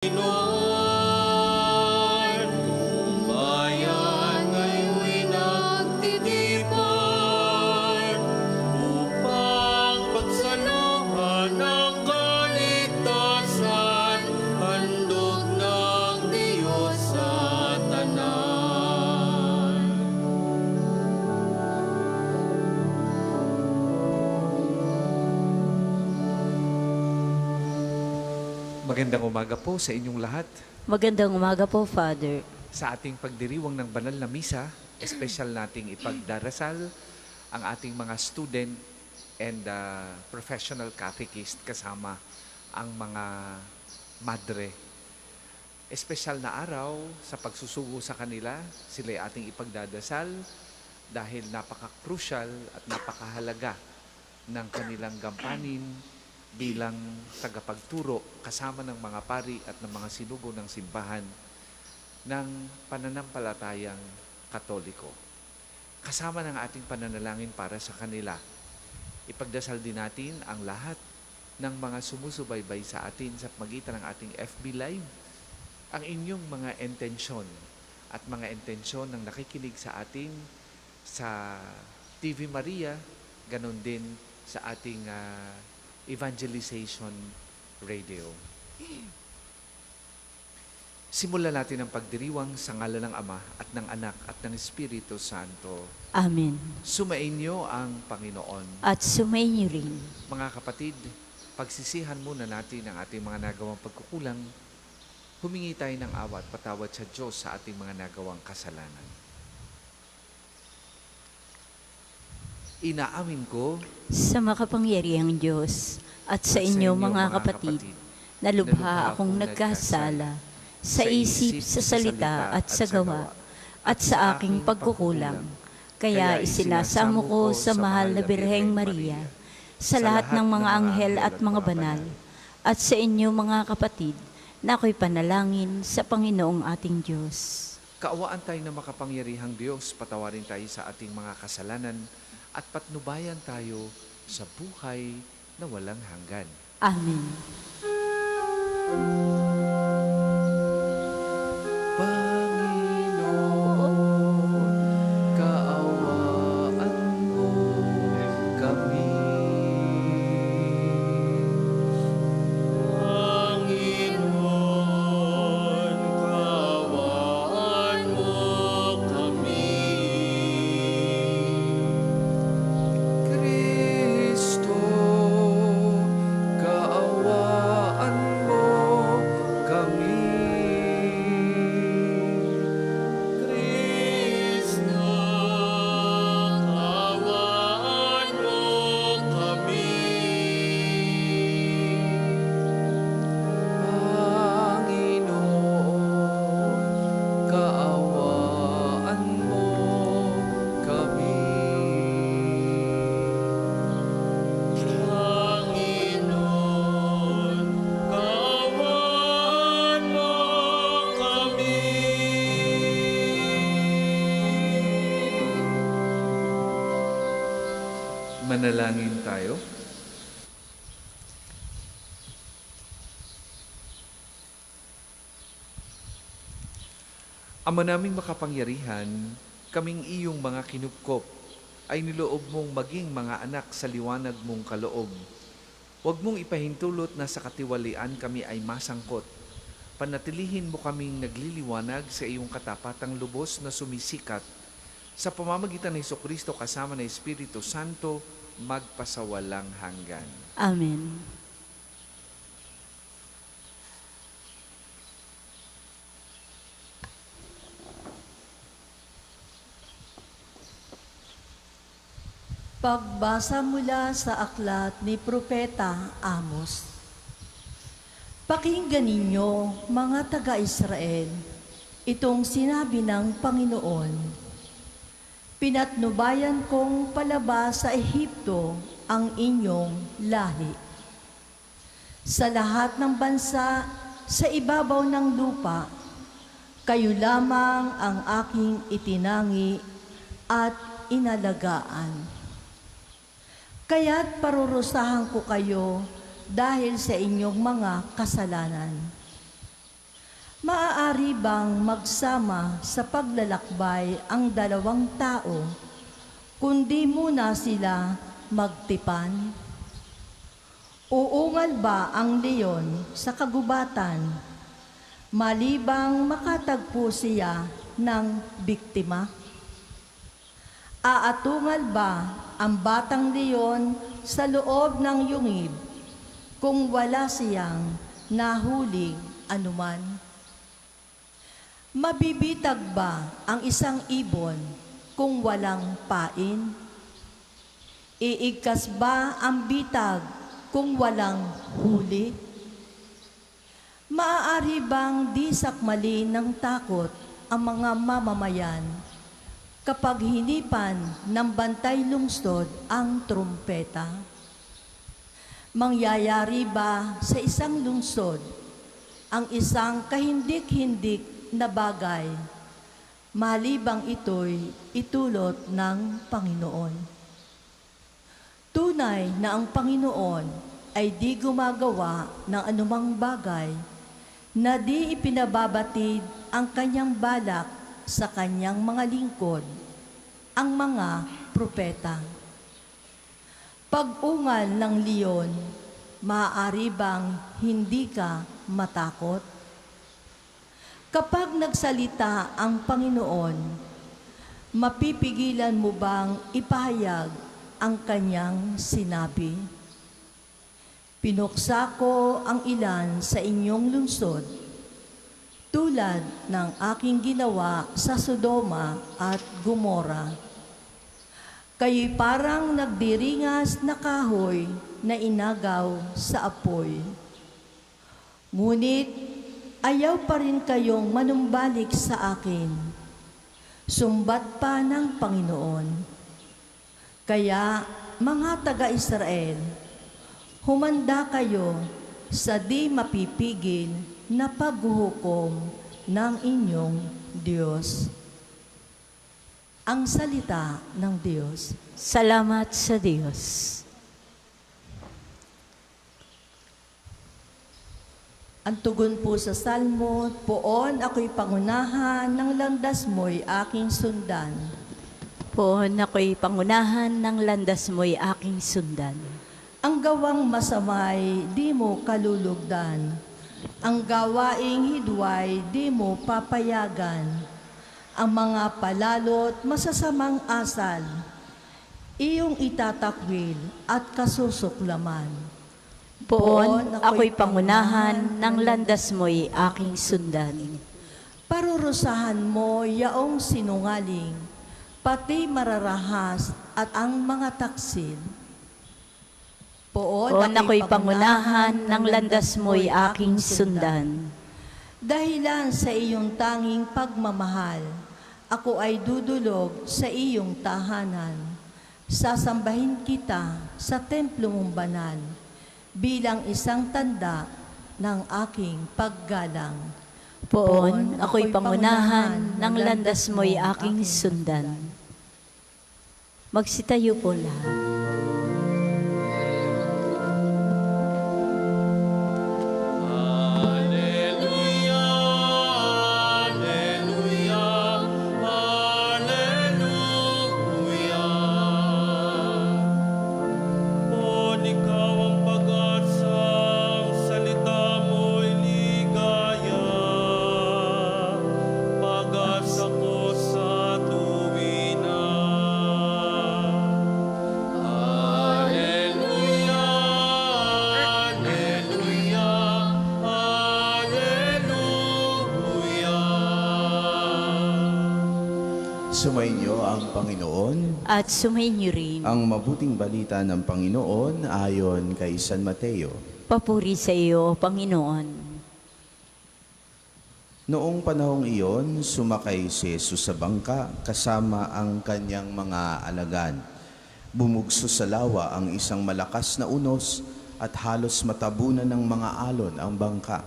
Panginoon, bayan ngayon'y nagtitipon upang pagsaluhan ang kaligtasan, handog ng Diyos sa tanan. Magandang umaga po sa inyong lahat. Magandang umaga po, Father. Sa ating pagdiriwang ng banal na misa, espesyal nating ipagdarasal ang ating mga student and professional catechist kasama ang mga madre. Espesyal na araw sa pagsusugo sa kanila, sila'y ating ipagdadasal dahil napaka-crucial at napakahalaga ng kanilang gampanin bilang tagapagturo kasama ng mga pari at ng mga sinugo ng simbahan ng pananampalatayang Katoliko. Kasama ng ating pananalangin para sa kanila, ipagdasal din natin ang lahat ng mga sumusubaybay sa atin sa pagitan ng ating FB Live, ang inyong mga intensyon at mga intensyon ng nakikinig sa ating sa TV Maria, ganon din sa ating Evangelization Radio. Simulan natin ang pagdiriwang sa ngalan ng Ama at ng Anak at ng Espiritu Santo. Amen. Sumainyo ang Panginoon. At sumainyo rin. Mga kapatid, pagsisihan muna natin ang ating mga nagawang pagkukulang. Humingi tayo ng awa at patawad sa Diyos sa ating mga nagawang kasalanan. Inaamin ko Sa makapangyarihang Diyos at sa inyo mga kapatid, na lubha akong nagkasala sa isip, sa salita at sa gawa, at sa aking pagkukulang. Kaya isinasamo ko sa mahal na Birheng Maria, sa lahat ng mga anghel at mga banal, at sa inyo mga kapatid, na ako'y panalangin sa Panginoong ating Diyos. kaawaan tayo na makapangyarihang Diyos, patawarin tayo sa ating mga kasalanan at patnubayan tayo sa buhay na walang hanggan. Amen. Panginoon, kaawaan mo kami. Panginoon, kaawaan mo kami. Kristo, kaawaan mo kami. Kristo, kaawaan mo kami. Panginoon, kaawaan mo kami. Panginoon, kaawaan mo kami. Manalangin tayo. Ama naming makapangyarihan, kaming iyong mga kinupkop ay niloob mong maging mga anak sa liwanag mong kaloob. Huwag mong ipahintulot na sa katiwalian kami ay masangkot. Panatilihin mo kaming nagliliwanag sa iyong katapatang lubos na sumisikat sa pamamagitan ng Hesukristo kasama ng Espiritu Santo, magpasawalang hanggan. Amen. Pagbasa mula sa aklat ni Propeta Amos. Pakinggan ninyo, mga taga-Israel, itong sinabi ng Panginoon. Pinatnubayan kong palabas sa Ehipto ang inyong lahi. Sa lahat ng bansa, sa ibabaw ng lupa, kayo lamang ang aking itinangi at inalagaan. Kaya't parurusahan ko kayo dahil sa inyong mga kasalanan. Maaari bang magsama sa paglalakbay ang dalawang tao, kundi muna sila magtipan? Uungal ba ang leon sa kagubatan, malibang makatagpo siya ng biktima? Aatungal ba ang batang leon sa loob ng yungib kung wala siyang nahuling anuman? Mabibitag ba ang isang ibon kung walang pain? Iigkas ba ang bitag kung walang huli? Maaari bang di sakmali ng takot ang mga mamamayan kapag hinipan ng bantay lungsod ang trumpeta? Mangyayari ba sa isang lungsod ang isang kahindik-hindik na bagay, malibang ito'y itulot ng Panginoon? Tunay na ang Panginoon ay di gumagawa ng anumang bagay na di ipinababatid ang kanyang balak sa kanyang mga lingkod, ang mga propeta. Pag-ungal ng leon, maaari bang hindi ka matakot? Kapag nagsalita ang Panginoon, mapipigilan mo bang ipahayag ang kanyang sinabi? Pinuksa ko ang ilan sa inyong lungsod, tulad ng aking ginawa sa Sodoma at Gomora. Kayo'y parang nagdiringas na kahoy na inagaw sa apoy. Ngunit ayaw pa rin kayong manumbalik sa akin, sumbat pa ng Panginoon. Kaya, mga taga-Israel, humanda kayo sa di mapipigil na paghuhukom ng inyong Diyos. Ang salita ng Diyos. Salamat sa Diyos. Ang tugon po sa Salmo, poon ako'y pangunahan, ng landas mo'y aking sundan. Poon ako'y pangunahan, ng landas mo'y aking sundan. Ang gawang masamay, di mo kalulugdan. Ang gawaing hidway, di mo papayagan. Ang mga palalot, masasamang asal, iyong itatakwil at kasusuklaman. Poon ako'y pangunahan, ng landas mo'y aking sundan. Parurusahan mo yaong sinungaling, pati mararahas at ang mga taksil. Poon ako'y pangunahan, ng landas mo'y aking sundan. Dahilan sa iyong tanging pagmamahal, ako ay dudulog sa iyong tahanan. Sasambahin kita sa templo mong banal, bilang isang tanda ng aking paggalang. Poon ako'y pangunahan, ng landas mo'y aking sundan. Magsitayo po lahat. Sumainyo ang Panginoon, At sumainyo rin. ang mabuting balita ng Panginoon ayon kay San Mateo. Papuri sa iyo, Panginoon. Noong panahong iyon, sumakay si Jesus sa bangka kasama ang kanyang mga alagad. Bumugso sa lawa ang isang malakas na unos at halos matabunan ng mga alon ang bangka.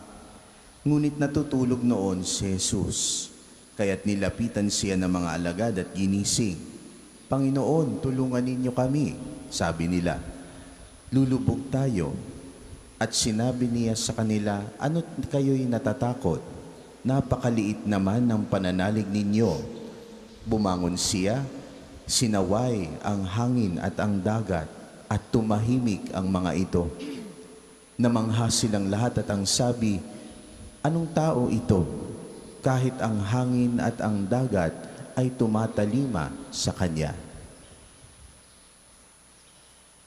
Ngunit natutulog noon si Jesus. Kaya't nilapitan siya ng mga alagad at ginising. Panginoon, tulungan ninyo kami, sabi nila. Lulubog tayo. At sinabi niya sa kanila, ano't kayo'y natatakot? napakaliit naman ng pananalig ninyo. Bumangon siya, sinaway ang hangin at ang dagat, at tumahimik ang mga ito. Namangha silang lahat at ang sabi, "Anong tao ito? Kahit ang hangin at ang dagat ay tumatalima sa kanya."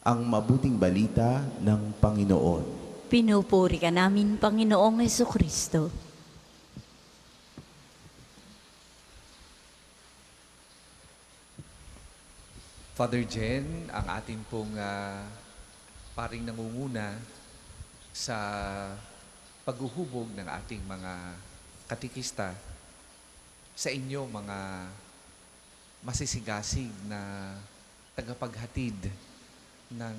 Ang mabuting balita ng Panginoon. Pinupuri ka namin, Panginoong Hesukristo. Father Jen, ang ating pong paring nangunguna sa paghuhubog ng ating mga katikista sa inyo mga masisigasig na tagapaghatid ng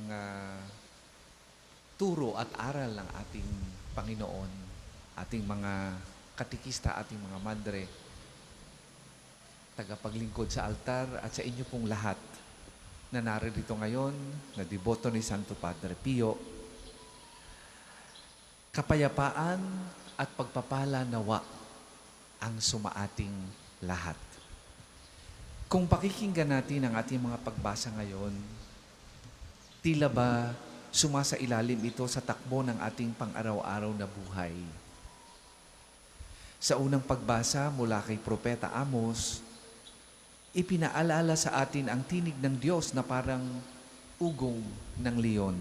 turo at aral ng ating Panginoon, ating mga katikista, ating mga madre, tagapaglingkod sa altar at sa inyo pong lahat na naririto ngayon, na deboto ni Santo Padre Pio. Kapayapaan at pagpapala nawa ang sumaating lahat. Kung pakikinggan natin ang ating mga pagbasa ngayon, tila ba sumasailalim ito sa takbo ng ating pang-araw-araw na buhay? Sa unang pagbasa mula kay Propeta Amos, ipinaalala sa atin ang tinig ng Diyos na parang ugong ng leon.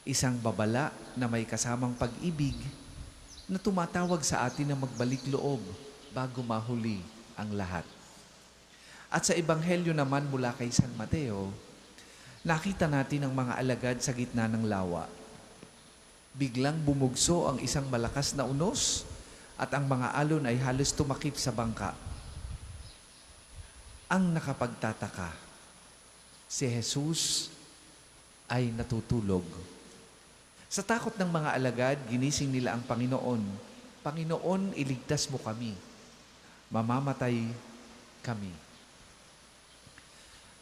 Isang babala na may kasamang pag-ibig na tumatawag sa atin na magbalik loob bago mahuli ang lahat. At sa Ebanghelyo naman mula kay San Mateo, nakita natin ang mga alagad sa gitna ng lawa. Biglang bumugso ang isang malakas na unos at ang mga alon ay halos tumakip sa bangka. Ang nakapagtataka, si Jesus ay natutulog. Sa takot ng mga alagad, ginising nila ang Panginoon. "Panginoon, iligtas mo kami. Mamamatay kami."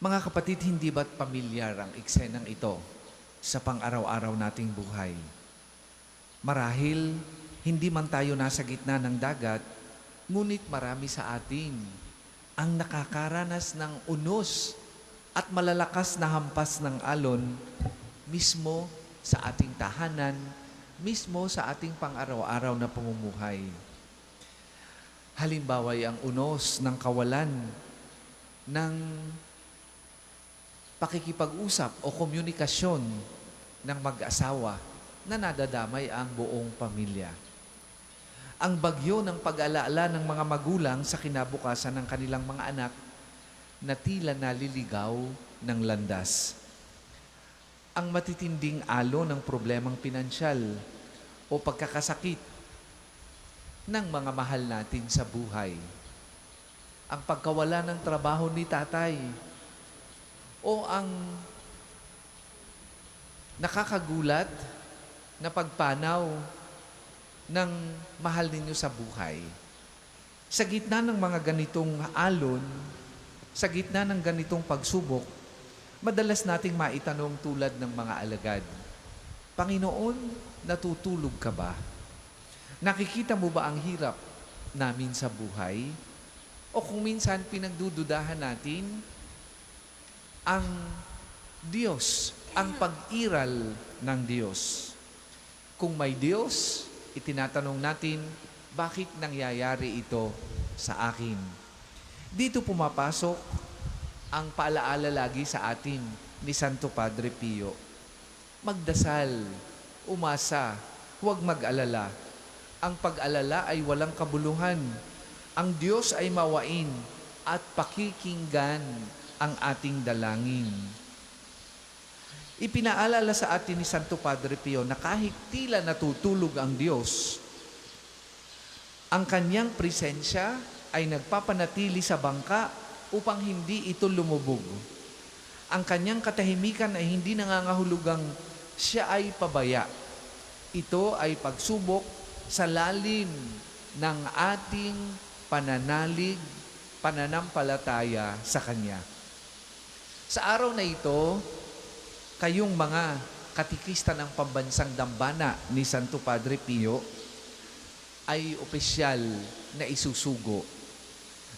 Mga kapatid, hindi ba't pamilyar ang eksenang ito sa pang-araw-araw nating buhay? Marahil, hindi man tayo nasa gitna ng dagat, ngunit marami sa atin ang nakakaranas ng unos at malalakas na hampas ng alon mismo sa ating tahanan, mismo sa ating pang-araw-araw na pamumuhay. Halimbawa ay ang unos ng kawalan ng pakikipag-usap o komunikasyon ng mag-asawa na nadadamay ang buong pamilya. Ang bagyo ng pag-alaala ng mga magulang sa kinabukasan ng kanilang mga anak na tila naliligaw ng landas. Ang matitinding alo ng problemang pinansyal o pagkakasakit ng mga mahal natin sa buhay. Ang pagkawala ng trabaho ni tatay o ang nakakagulat na pagpanaw ng mahal ninyo sa buhay. Sa gitna ng mga ganitong alon, sa gitna ng ganitong pagsubok, madalas nating maitanong tulad ng mga alagad, "Panginoon, natutulog ka ba? Nakikita mo ba ang hirap namin sa buhay?" O kung minsan pinagdududahan natin ang Diyos, ang pag-iral ng Diyos. Kung may Diyos, itinatanong natin, bakit nangyayari ito sa akin? Dito pumapasok ang paalaala lagi sa atin ni Santo Padre Pio. Magdasal, umasa, huwag mag-alala. Ang pag-alala ay walang kabuluhan. Ang Diyos ay mawain at pakikinggan ang ating dalangin. Ipinaalala sa atin ni Santo Padre Pio na kahit tila natutulog ang Diyos, ang kanyang presensya ay nagpapanatili sa bangka upang hindi ito lumubog. Ang kanyang katahimikan ay hindi nangangahulugang siya ay pabaya. Ito ay pagsubok sa lalim ng ating pananalig, pananampalataya sa Kanya. Sa araw na ito, kayong mga katikista ng pambansang dambana ni Santo Padre Pio, ay opisyal na isusugo.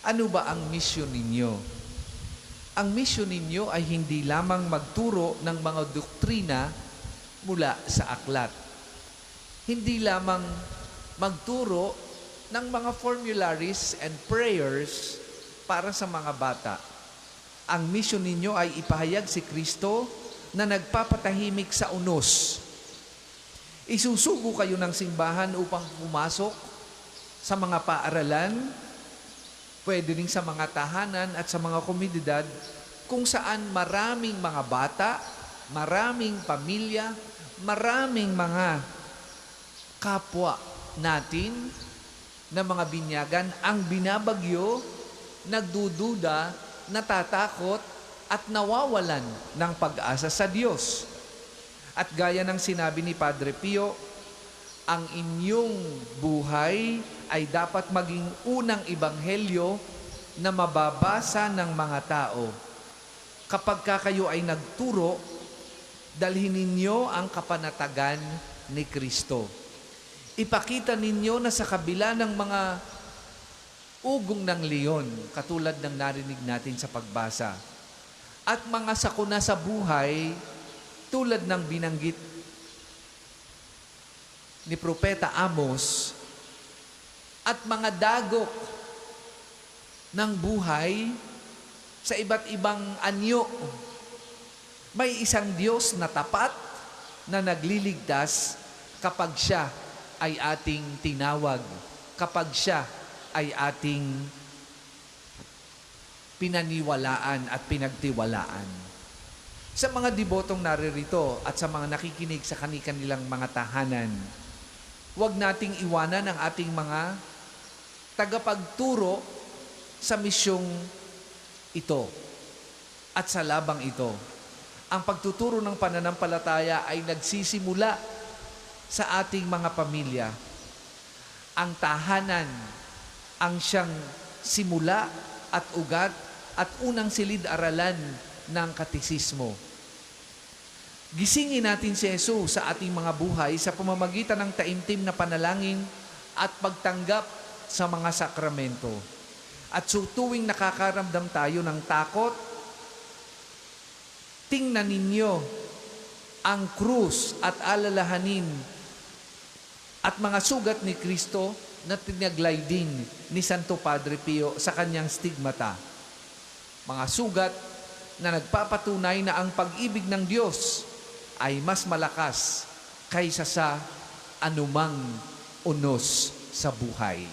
Ano ba ang misyon ninyo? Ang misyon ninyo ay hindi lamang magturo ng mga doktrina mula sa aklat. Hindi lamang magturo ng mga formularies and prayers para sa mga bata. Ang misyon ninyo ay ipahayag si Kristo na nagpapatahimik sa unos. Isusugo kayo ng simbahan upang pumasok sa mga paaralan, pwede rin sa mga tahanan at sa mga komunidad kung saan maraming mga bata, maraming pamilya, maraming mga kapwa natin na mga binyagan ang binabagyo, nagdududa, natatakot at nawawalan ng pag-asa sa Diyos. At gaya ng sinabi ni Padre Pio, ang inyong buhay ay dapat maging unang ebanghelyo na mababasa ng mga tao. Kapag kayo ay nagturo, dalhin ninyo ang kapanatagan ni Kristo. Ipakita ninyo na sa kabila ng mga ugong ng leon, katulad ng narinig natin sa pagbasa, at mga sakuna sa buhay, tulad ng binanggit ni Propeta Amos, at mga dagok ng buhay sa iba't ibang anyo. May isang Diyos na tapat na nagliligtas kapag siya ay ating tinawag, kapag siya ay ating pinaniwalaan at pinagtiwalaan. Sa mga debotong naririto at sa mga nakikinig sa kanilang mga tahanan, huwag nating iwanan ang ating mga tagapagturo sa misyong ito at sa labang ito. Ang pagtuturo ng pananampalataya ay nagsisimula sa ating mga pamilya. Ang tahanan ang siyang simula at ugat at unang silid-aralan ng katekismo. Gisingin natin si Jesus sa ating mga buhay sa pamamagitan ng taimtim na panalangin at pagtanggap sa mga sakramento. At so tuwing nakakaramdam tayo ng takot, tingnan ninyo ang krus at alalahanin at mga sugat ni Kristo na tinaglay din ni Santo Padre Pio sa kanyang stigmata. Mga sugat na nagpapatunay na ang pag-ibig ng Diyos ay mas malakas kaysa sa anumang unos sa buhay.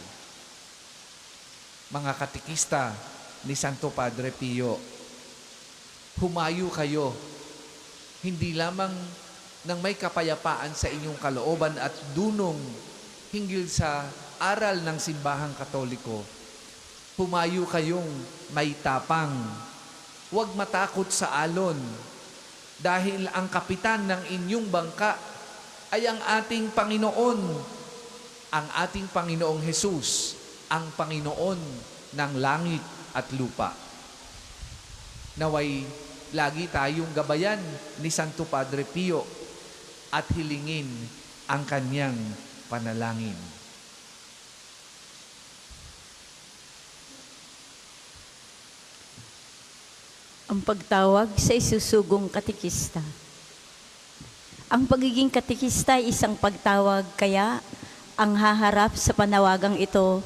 Mga katekista ni Santo Padre Pio, humayo kayo, hindi lamang ng may kapayapaan sa inyong kalooban at dunong hinggil sa aral ng simbahang Katoliko. Humayo kayong may tapang, huwag matakot sa alon, dahil ang kapitan ng inyong bangka ay ang ating Panginoon, ang ating Panginoong Jesus, ang Panginoon ng langit at lupa. Naway lagi tayong gabayan ni Santo Padre Pio at hilingin ang kanyang panalangin. Ang pagtawag sa isusugong katekista. Ang pagiging katekista ay isang pagtawag, kaya ang haharap sa panawagang ito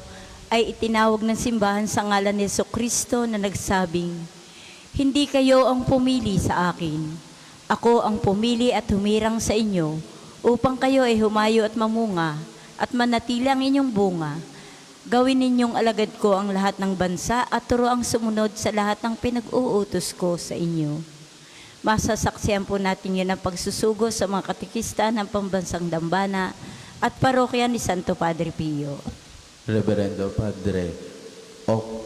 ay itinawag ng simbahan sa ngalan ni Jesucristo na nagsabing, "Hindi kayo ang pumili sa akin. Ako ang pumili at humirang sa inyo upang kayo ay humayo at mamunga at manatili ang inyong bunga. Gawin ninyong alagad ko ang lahat ng bansa at turoang sumunod sa lahat ng pinag-uutos ko sa inyo." Masasaksihan po natin yun ang pagsusugo sa mga katekista ng Pambansang Dambana at Parokya ni Santo Padre Pio. Reverendo Padre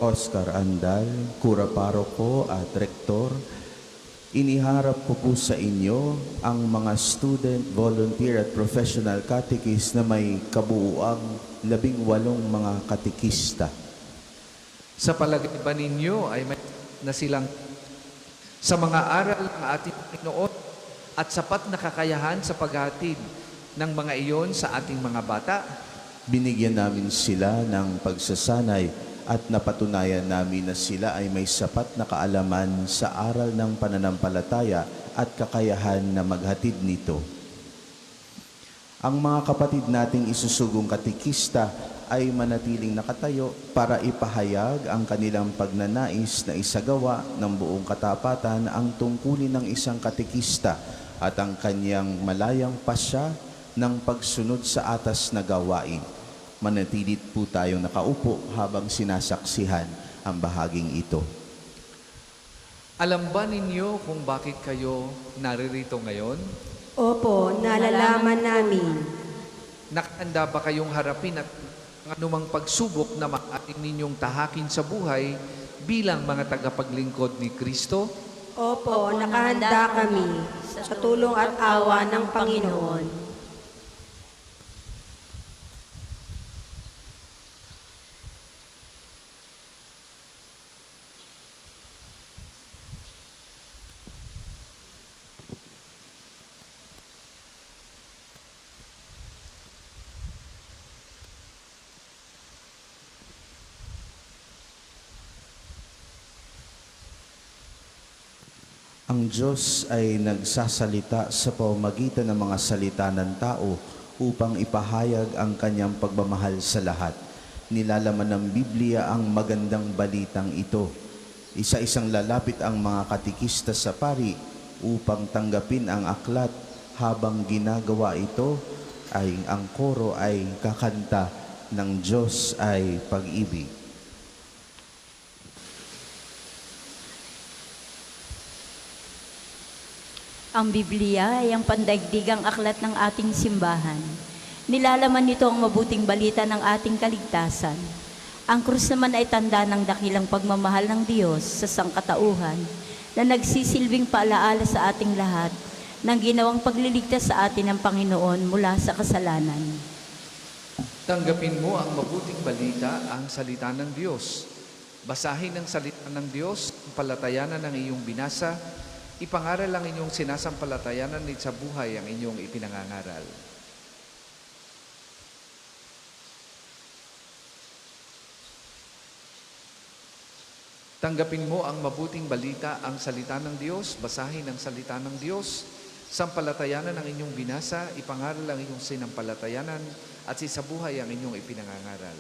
Oscar Andal, Kura Paroko at Rektor, iniharap ko po sa inyo ang mga student, volunteer at professional catechist na may kabuuang 18 mga katekista. Sa palagay ba ninyo ay may na silang sa mga aral ng ating Panginoon at sapat na kakayahan sa paghatid ng mga iyon sa ating mga bata? Binigyan namin sila ng pagsasanay at napatunayan namin na sila ay may sapat na kaalaman sa aral ng pananampalataya at kakayahan na maghatid nito. Ang mga kapatid nating isusugong katikista ay manatiling nakatayo para ipahayag ang kanilang pagnanais na isagawa ng buong katapatan ang tungkulin ng isang katikista at ang kanyang malayang pasya ng pagsunod sa atas na gawain. Manatilit po tayong nakaupo habang sinasaksihan ang bahaging ito. Alam ba ninyo kung bakit kayo naririto ngayon? Opo, nalalaman namin. Nakahanda ba kayong harapin at anumang pagsubok na maating ninyong tahakin sa buhay bilang mga tagapaglingkod ni Kristo? Opo, nakahanda kami sa tulong at awa ng Panginoon. Ang Diyos ay nagsasalita sa pamamagitan ng mga salita ng tao upang ipahayag ang kanyang pagmamahal sa lahat. Nilalaman ng Biblia ang magandang balitang ito. Isa-isang lalapit ang mga katikista sa pari upang tanggapin ang aklat. Habang ginagawa ito, ay ang koro ay kakanta ng Diyos ay pag-ibig. Ang Biblia ay ang pandaigdigang aklat ng ating simbahan. Nilalaman nito ang mabuting balita ng ating kaligtasan. Ang krus naman ay tanda ng dakilang pagmamahal ng Diyos sa sangkatauhan na nagsisilbing paalaala sa ating lahat ng ginawang pagliligtas sa atin ng Panginoon mula sa kasalanan. Tanggapin mo ang mabuting balita, ang salita ng Diyos. Basahin ang salita ng Diyos, palatayanan ng iyong binasa, ipangaral ang inyong sinasampalatayanan at sa buhay ang inyong ipinangangaral. Tanggapin mo ang mabuting balita, ang salita ng Diyos, basahin ang salita ng Diyos, sampalatayanan ang inyong binasa, ipangaral ang inyong sinampalatayanan at sa buhay ang inyong ipinangangaral.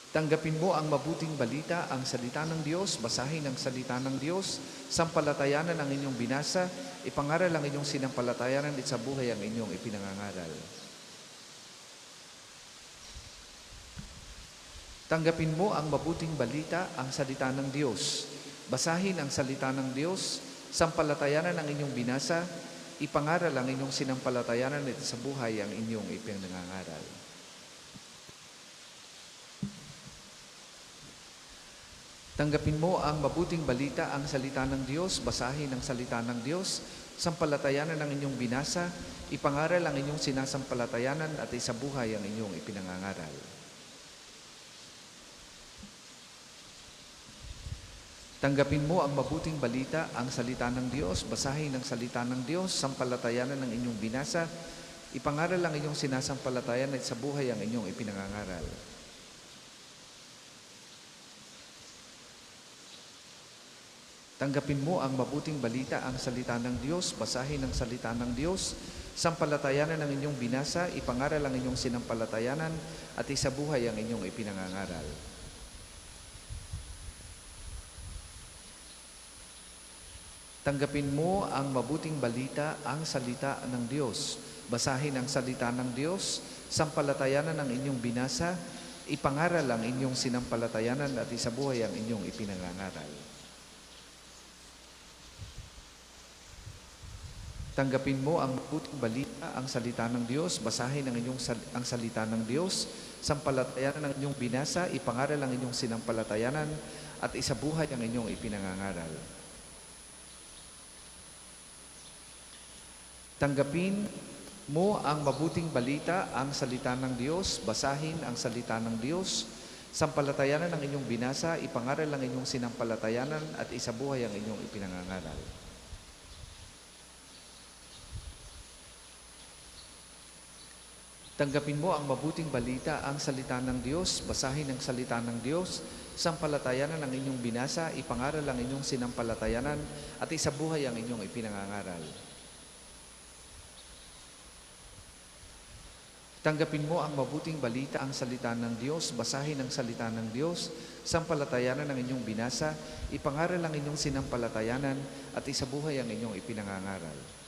Tanggapin mo ang mabuting balita, ang salita ng Diyos, basahin ang salita ng Diyos, sampalatayanan ang inyong binasa, ipangaral ang inyong sinampalatayanan at sa buhay ang inyong ipinangangaral. Tanggapin mo ang mabuting balita, ang salita ng Diyos, basahin ang salita ng Diyos, sampalatayanan ang inyong binasa, ipangaral ang inyong sinampalatayanan at sa buhay ang inyong ipinangangaral. Tanggapin mo ang mabuting balita, ang salita ng Diyos, basahin ang salita ng Diyos, sampalatayanan ang inyong binasa, ipangaral ang inyong sinasampalatayanan at isabuhay ang inyong ipinangangaral. Tanggapin mo ang mabuting balita, ang salita ng Diyos, basahin ang salita ng Diyos, sampalatayanan ang inyong binasa, ipangaral ang inyong sinasampalatayanan at isabuhay ang inyong ipinangangaral. Tanggapin mo ang mabuting balita, ang salita ng Diyos, basahin ang salita ng Diyos, sampalatayanan ang inyong binasa, ipangaral ang inyong sinampalatayanan, at isabuhay ang inyong ipinangangaral. Tanggapin mo ang mabuting balita, ang salita ng Diyos, basahin ang salita ng Diyos, sampalatayanan ang inyong binasa, ipangaral ang inyong sinampalatayanan, at isabuhay ang inyong ipinangangaral. Tanggapin mo ang mabuting balita, ang salita ng Diyos, basahin ang salita ng Diyos, sampalatayanan ang inyong binasa, ipangaral ang inyong sinampalatayanan, at isabuhay ang inyong ipinangangaral. Tanggapin mo ang mabuting balita, ang salita ng Diyos, basahin ang salita ng Diyos, sampalatayanan ang inyong binasa, ipangaral ang inyong sinampalatayanan, at isabuhay ang inyong ipinangangaral. Tanggapin mo ang mabuting balita, ang salita ng Diyos, basahin ang salita ng Diyos, sampalatayanan ang inyong binasa, ipangaral ang inyong sinampalatayanan, at isabuhay ang inyong ipinangangaral. Tanggapin mo ang mabuting balita, ang salita ng Diyos, basahin ang salita ng Diyos, sampalatayanan ang inyong binasa, ipangaral ang inyong sinampalatayanan, at isabuhay ang inyong ipinangangaral.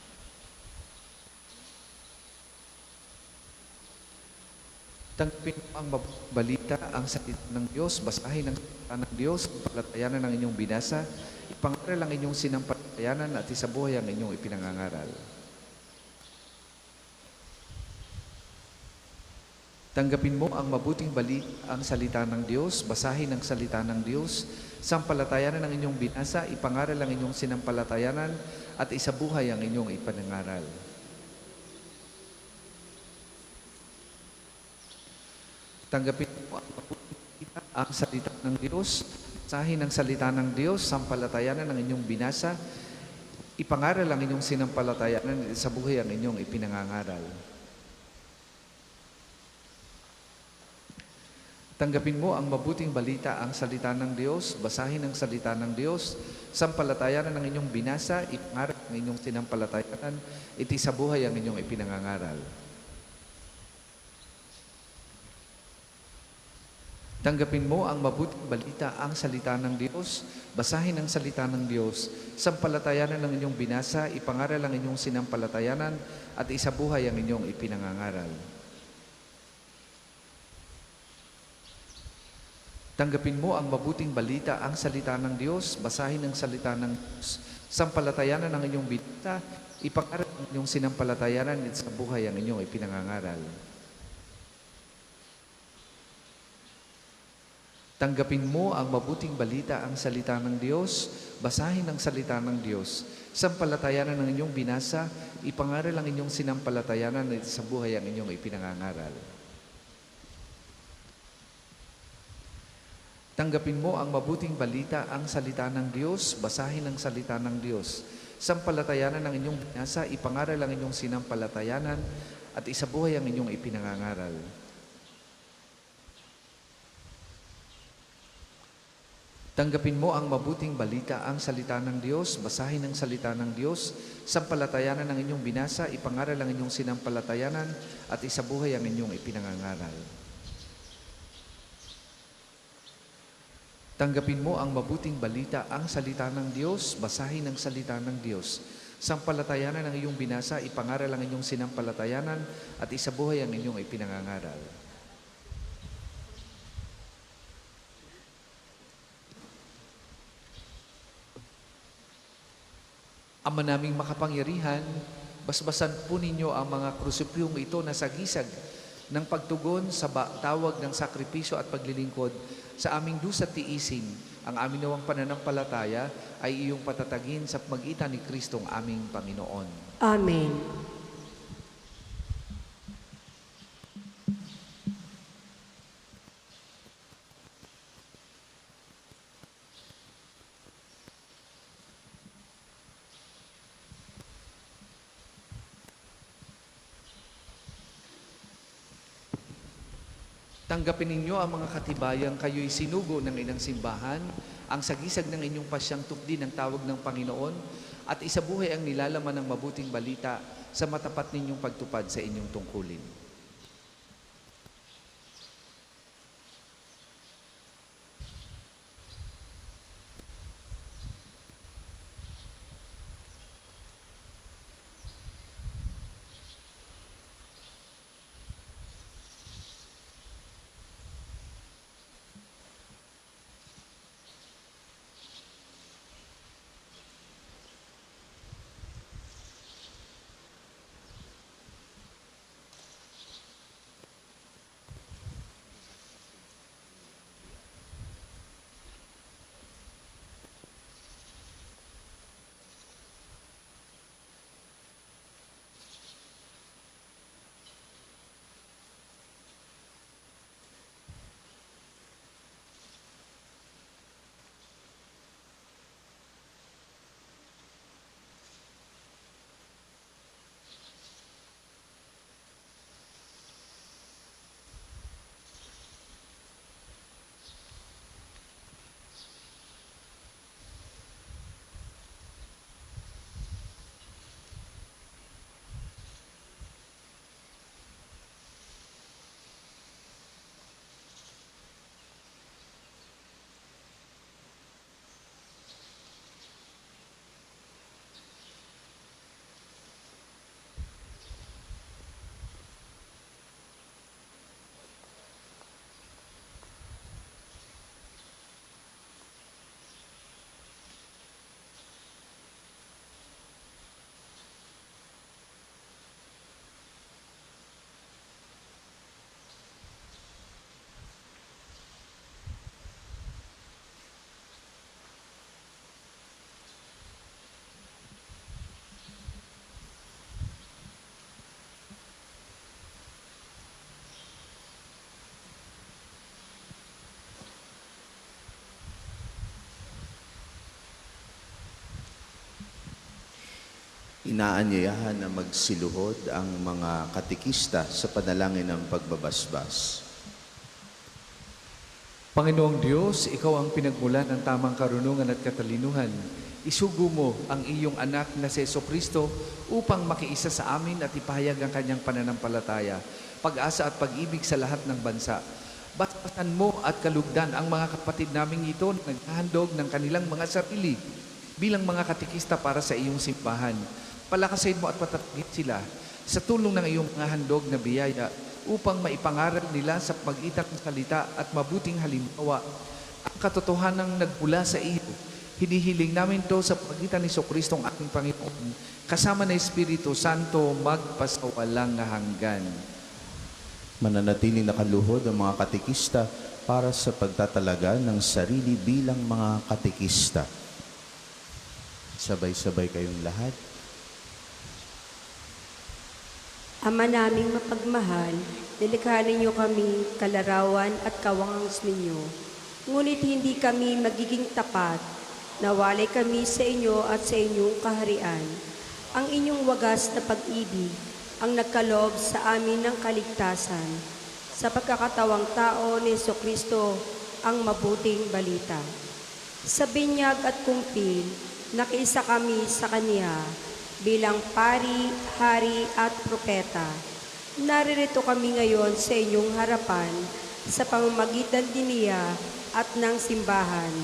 Tanggapin mo ang mabuting balita, ang salita ng Diyos, basahin ang salita ng Diyos, sampalatayanan ang inyong binasa, ipangaral ang inyong sinampalatayanan, at isabuhay ang inyong ipinangangaral. Tanggapin mo ang mabuting balita, ang salita ng Diyos, basahin ang salita ng Diyos, sampalatayanan ang inyong binasa, ipangaral ang inyong sinampalatayanan, at isabuhay ang inyong ipinangaral. Tanggapin mo ang mabuting balita, ang salita ng Diyos, basahin ang salita ng Diyos, sampalatayanan ang inyong binasa, ipangaral ang inyong sinampalatayanan, at isabuhay ang inyong ipinangangaral. Tanggapin mo ang mabuting balita, ang salita ng Diyos, basahin ang salita ng Diyos, sampalatayanan ang inyong binasa, ipangaral ang inyong sinampalatayanan, itisabuhay ang inyong ipinangangaral. Tanggapin mo ang mabuting balita, ang salita ng Diyos, basahin ang salita ng Diyos, sampalatayanan ang inyong binasa, ipangaral ang inyong sinampalatayanan, at isabuhay ang inyong ipinangangaral. Tanggapin mo ang mabuting balita, ang salita ng Diyos, basahin ang salita ng Diyos, sampalatayanan ang inyong binasa, ipangaral ang inyong sinampalatayanan, at isabuhay ang inyong ipinangangaral. Tanggapin mo ang mabuting balita, ang salita ng Diyos, basahin ang salita ng Diyos, sampalatayanan ang inyong binasa, ipangaral ang inyong sinampalatayanan, at isabuhay ang inyong ipinangangaral. Tanggapin mo ang mabuting balita, ang salita ng Diyos, basahin ang salita ng Diyos, sampalatayanan ang inyong binasa, ipangaral ang inyong sinampalatayanan, at isabuhay ang inyong ipinangangaral. Tanggapin mo ang mabuting balita, ang salita ng Diyos, basahin ang salita ng Diyos, sampalatayanan ang inyong binasa, ipangaral ang inyong sinampalatayanan, at isabuhay ang inyong ipinangangaral. Tanggapin mo ang mabuting balita, ang salita ng Diyos, basahin ang salita ng Diyos, sampalatayanan ang iyong binasa, ipangaral ang inyong sinampalatayanan, at isabuhay ang inyong ipinangangaral. Ama naming makapangyarihan, basbasan po ninyo ang mga krusipyong ito na sagisag ng pagtugon sa tawag ng sakripisyo at paglilingkod sa aming dusa tiisin. Ang amin nawang pananampalataya ay iyong patatagin sa pamagitan ni Kristong aming Panginoon. Amen. Tanggapin ninyo ang mga katibayang kayo'y sinugo ng inang simbahan, ang sagisag ng inyong pasyang tukdi ng tawag ng Panginoon, at isabuhay ang nilalaman ng mabuting balita sa matapat ninyong pagtupad sa inyong tungkulin. inaanyayahan na magsiluhod ang mga katikista sa panalangin ng pagbabasbas. Panginoong Diyos, Ikaw ang pinagmulan ng tamang karunungan at katalinuhan. Isugo mo ang iyong anak na si Jesucristo upang makiisa sa amin at ipahayag ang kanyang pananampalataya, pag-asa at pag-ibig sa lahat ng bansa. Batasan mo at kalugdan ang mga kapatid naming ito na naghahandog ng kanilang mga sarili bilang mga katikista para sa iyong simbahan. Palakasin mo at patatagin sila sa tulong ng iyong mga handog na biyaya upang maipangaral nila sa pagitan ng salita at mabuting halimbawa ang katotohanang nagmula sa iyo. Hinihiling namin to sa pagitan ni Jesucristo ang ating Panginoon, kasama ng Espiritu Santo, magpasawalang hanggan. Mananatiling nakaluhod ang mga katikista para sa pagtatalaga ng sarili bilang mga katikista. Sabay-sabay kayong lahat. Ama naming mapagmahal, nilikha ninyo kami kalarawan at kawangas ninyo. Ngunit hindi kami magiging tapat. Nawalay kami sa inyo at sa inyong kaharian. Ang inyong wagas na pag-ibig ang nagkaloob sa amin ng kaligtasan. Sa pagkakatawang tao ni Jesucristo ang mabuting balita. Sa binyag at kumpil, nakiisa kami sa Kanya bilang pari, hari at propeta. Naririto kami ngayon sa inyong harapan sa pamamagitan din niya at ng simbahan.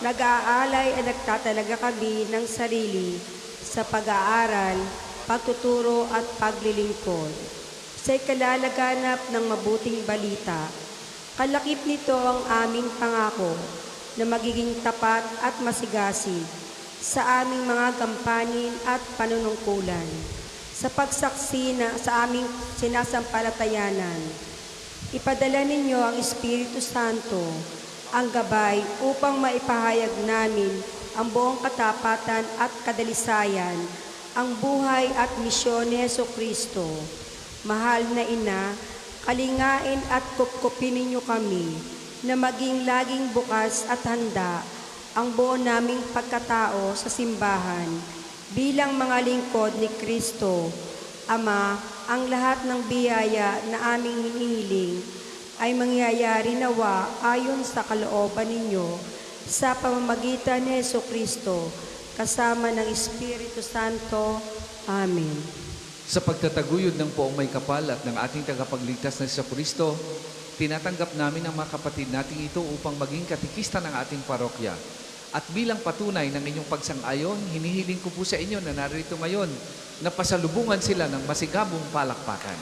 Nag-aalay at nagtatalaga kami ng sarili sa pag-aaral, pagtuturo at paglilingkod. Sa ikalalaganap ng mabuting balita, kalakip nito ang aming pangako na magiging tapat at masigasig sa aming mga gampanin at panunungkulan, sa pagsaksi na sa aming sinasampalatayanan. Ipadala ninyo ang Espiritu Santo, ang gabay upang maipahayag namin ang buong katapatan at kadalisayan, ang buhay at misyon ni Jesucristo. Mahal na Ina, kalingain at kupkupin ninyo kami na maging laging bukas at handa ang buo naming pagkatao sa simbahan bilang mga lingkod ni Kristo. Ama, ang lahat ng biyaya na aming hinihiling ay mangyayari nawa ayon sa kalooban ninyo sa pamamagitan ni Jesucristo kasama ng Espiritu Santo. Amen. Sa pagtataguyod ng poong may kapal at ng ating tagapagligtas na si Jesucristo, tinatanggap namin ang mga kapatid nating ito upang maging katikista ng ating parokya. At bilang patunay ng inyong pagsang-ayon, hinihiling ko po sa inyo na narito ngayon na pasalubungan sila ng masigabong palakpakan.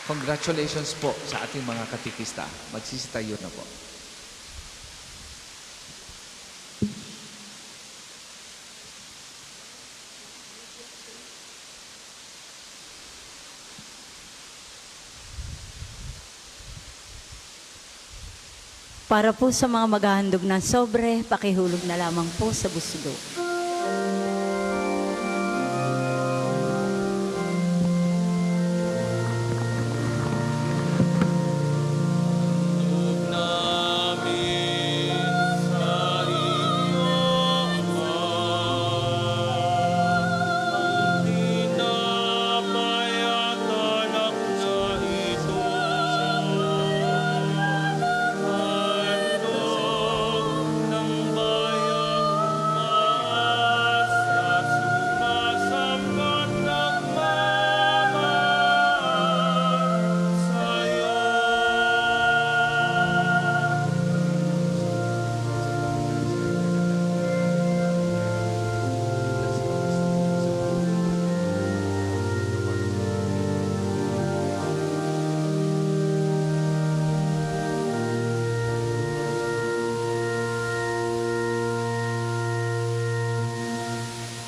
Congratulations po sa ating mga katikista. Magsisitayo na po. Para po sa mga maghahandog ng sobre, pakihulog na lamang po sa buslo. Tug namin sa iyo, Ama, ang dinamayatan ng na ito. Handog ng bayang umaas sa sumasambat nagmamahal sa'yo.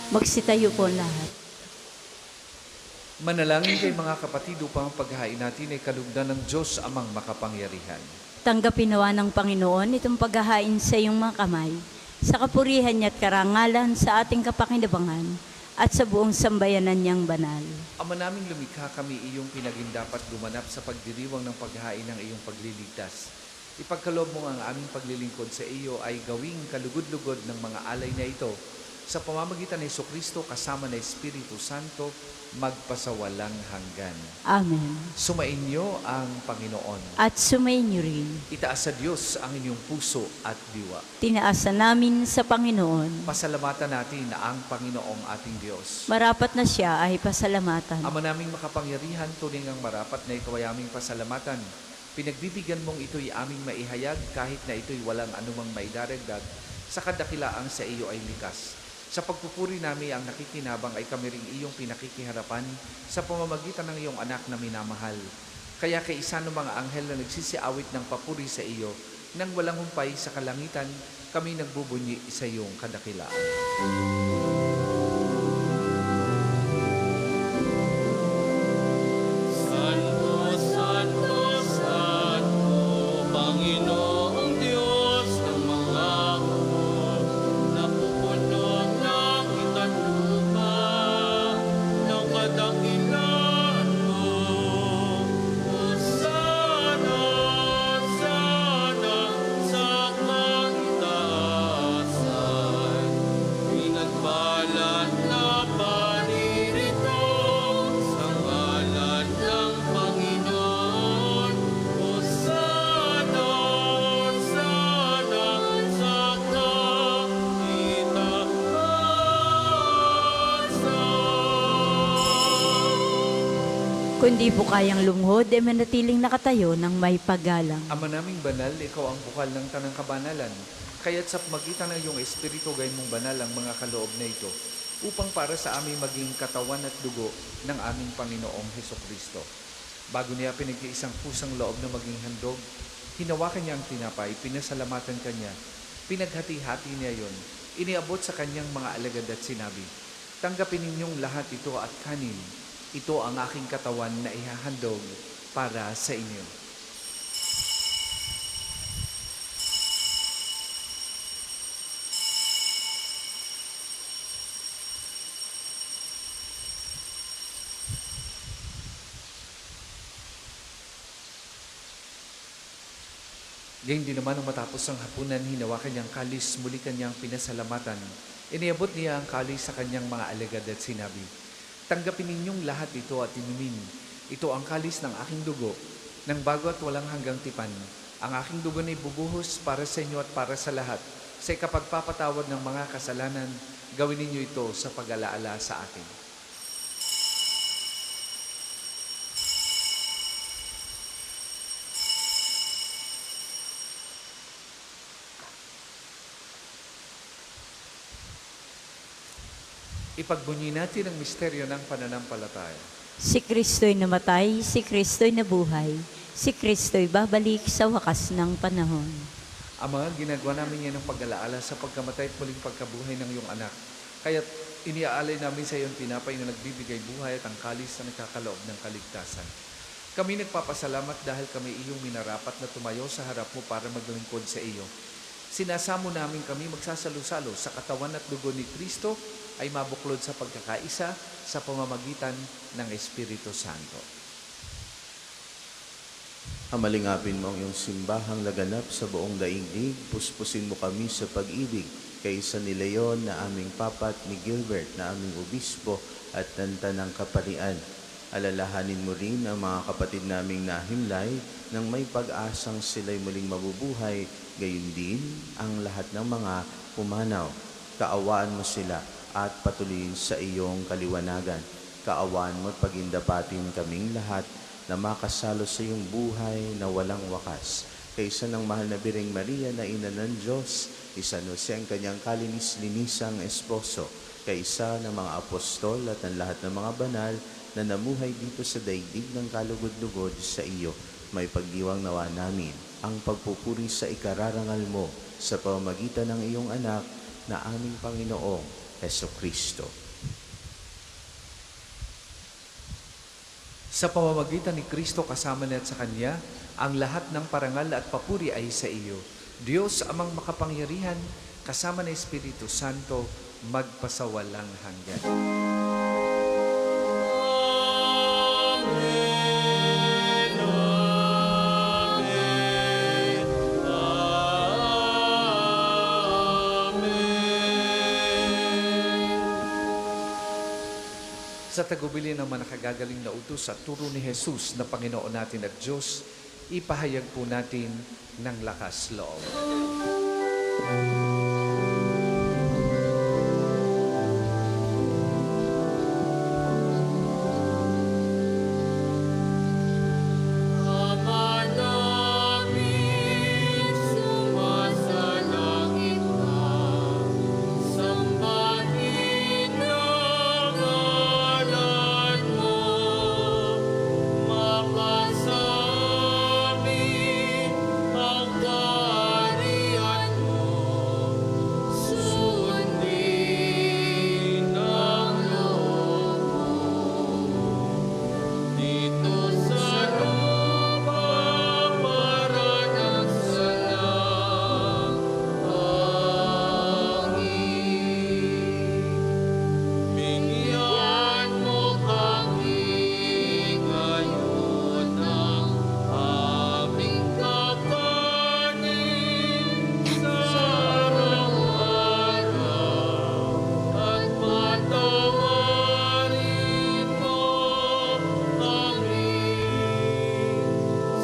Magsitayo po lahat. Manalangin kay mga kapatid upang ang paghahain natin ay kalugdan ng Diyos amang makapangyarihan. Tanggapin nawa ng Panginoon itong paghahain sa iyong mga kamay, sa kapurihan niya at karangalan sa ating kapakinabangan at sa buong sambayanan niyang banal. Ama naming lumikha kami iyong pinagindapat gumanap sa pagdiriwang ng paghahain ng iyong pagliligtas. Ipagkaloob mo ang aming paglilingkod sa iyo ay gawing kalugod-lugod ng mga alay na ito sa pamamagitan ni Jesucristo kasama ng Espiritu Santo, magpasawalang hanggan. Amen. Sumainyo ang Panginoon. At sumainyo rin. Itaas sa Diyos ang inyong puso at diwa. Tinaasa namin sa Panginoon. Pasalamatan natin ang Panginoong ating Diyos. Marapat na siya ay pasalamatan. Ama naming makapangyarihan, tunay ngang marapat na ikaw ay aming pasalamatan. Pinagbibigyan mong ito'y aming maihayag kahit na ito'y walang anumang maidaragdag sa kadakilaang sa iyo ay likas. Sa pagpupuri namin ang nakikinabang ay kami ring iyong pinakikiharapan sa pamamagitan ng iyong anak na minamahal. Kaya kay isa ng mga anghel na nagsisiawit ng papuri sa iyo, nang walang humpay sa kalangitan, kami nagbubunyi sa iyong kadakilaan. Santo, Santo, Santo, Panginoong Diyos ng mga hukbo, napupuno ang langit at lupa ng kadakilaan mo. Hosana, sana sa kangitaasan, pinagbalat na paririto sa ngalan ng Panginoon. Hosana, sana sa kangitaasan. Kundi po kayang lumuhod ay manatiling nakatayo ng may paggalang. Ama naming banal, ikaw ang bukal ng tanang kabanalan. Kaya't sa magitan ng iyong Espiritu, gayon mong banal ang mga kaloob na ito, upang para sa aming maging katawan at dugo ng aming Panginoong Hesukristo. Bago niya pinag-iisang pusang loob na maging handog, hinawakan niya ang tinapay, pinasalamatan kanya, pinaghati-hati niya yon, iniabot sa kanyang mga alagad at sinabi, "Tanggapin ninyong lahat ito at kanin. Ito ang aking katawan na ihahandog para sa inyo." Gayun din naman nung matapos ang hapunan, hinawakan niyang kalis, muli kanyang pinasalamatan. Iniabot niya ang kalis sa kanyang mga alagad at sinabi, "Tanggapin ninyong lahat ito at inumin. Ito ang kalis ng aking dugo, ng bago at walang hanggang tipan. Ang aking dugo na ibubuhos para sa inyo at para sa lahat. Sa ikapagpapatawad ng mga kasalanan, gawin ninyo ito sa pag-alaala sa akin." Ipagbunyi natin ang misteryo ng pananampalataya. Si Kristo'y namatay, si Kristo'y nabuhay, si Kristo'y babalik sa wakas ng panahon. Ama, ginagawa namin yan ng pag-alaala sa pagkamatay at muling pagkabuhay ng iyong anak. Kaya iniaalay namin sa iyong tinapay na nagbibigay buhay at ang kalis na nagkakaloob ng kaligtasan. Kami nagpapasalamat dahil kami iyong minarapat na tumayo sa harap mo para maglingkod sa iyo. Sinasamo namin kami magsasalo-salo sa katawan at dugo ni Kristo ay mabuklod sa pagkakaisa sa pamamagitan ng Espiritu Santo. Amalingapin mo ang iyong simbahang laganap sa buong daigdig, puspusin mo kami sa pag-ibig, kaysa ni Leon na aming Papa at ni Gilbert na aming Obispo at ng Kaparian. Alalahanin mo rin ang mga kapatid naming nahimlay nang may pag-asang sila'y muling mabubuhay, gayon din ang lahat ng mga pumanaw. Kaawaan mo sila at patuloyin sa iyong kaliwanagan. Kaawaan mo at pagindapatin kaming lahat na makasalo sa iyong buhay na walang wakas. Kaysa ng mahal na Birheng Maria na ina ng Diyos, San Jose ang kanyang kalinis-linisang esposo, kaysa ng mga apostol at ng lahat ng mga banal na namuhay dito sa daigdig ng kalugod-lugod sa iyo, may pagdiwang nawa namin ang pagpupuri sa ikararangal mo sa pamamagitan ng iyong anak na aming Panginoong Hesukristo. Sa pamamagitan ni Kristo kasama niya at sa Kanya, ang lahat ng parangal at papuri ay sa iyo. Diyos amang makapangyarihan, kasama ng Espiritu Santo, magpasawalang hanggan. Amen. Sa tagubili ng mga nakagagaling na utos at turo ni Jesus na Panginoon natin at Diyos, ipahayag po natin ng lakas loob. Ama namin, sumasalangit ka. Sambahin ang ngalan mo. Makasamin ang kaharian mo. Sundin ang loob mo. Dito sa lupa para ng salangit. Bigyan mo kami ngayon ng aming kakanin sa araw-araw at patawarin mo kami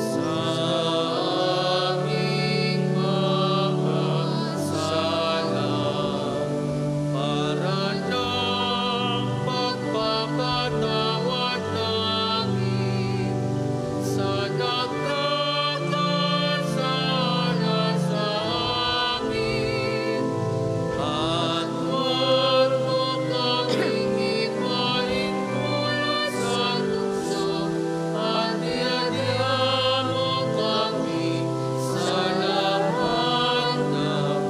sa aming mga sala para ng pagpapatawad namin sa nagkakasala sa amin. At huwag mo kaming ipahin mula sa tukso, at iadya mo kami sa lahat ng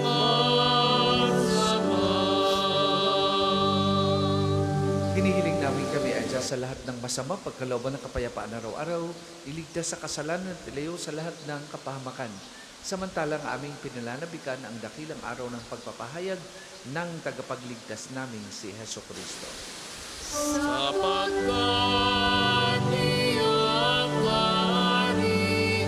masama. Hinihiling namin kami ay Diyos sa lahat ng masama, pagkalooban ng kapayapaan araw-araw, iligtas sa kasalanan at ilayo sa lahat ng kapahamakan. Samantalang aming pinalanabikan ang dakilang araw ng pagpapahayag ng tagapagligtas naming si Heso Kristo. Sapagkat iyong kaharian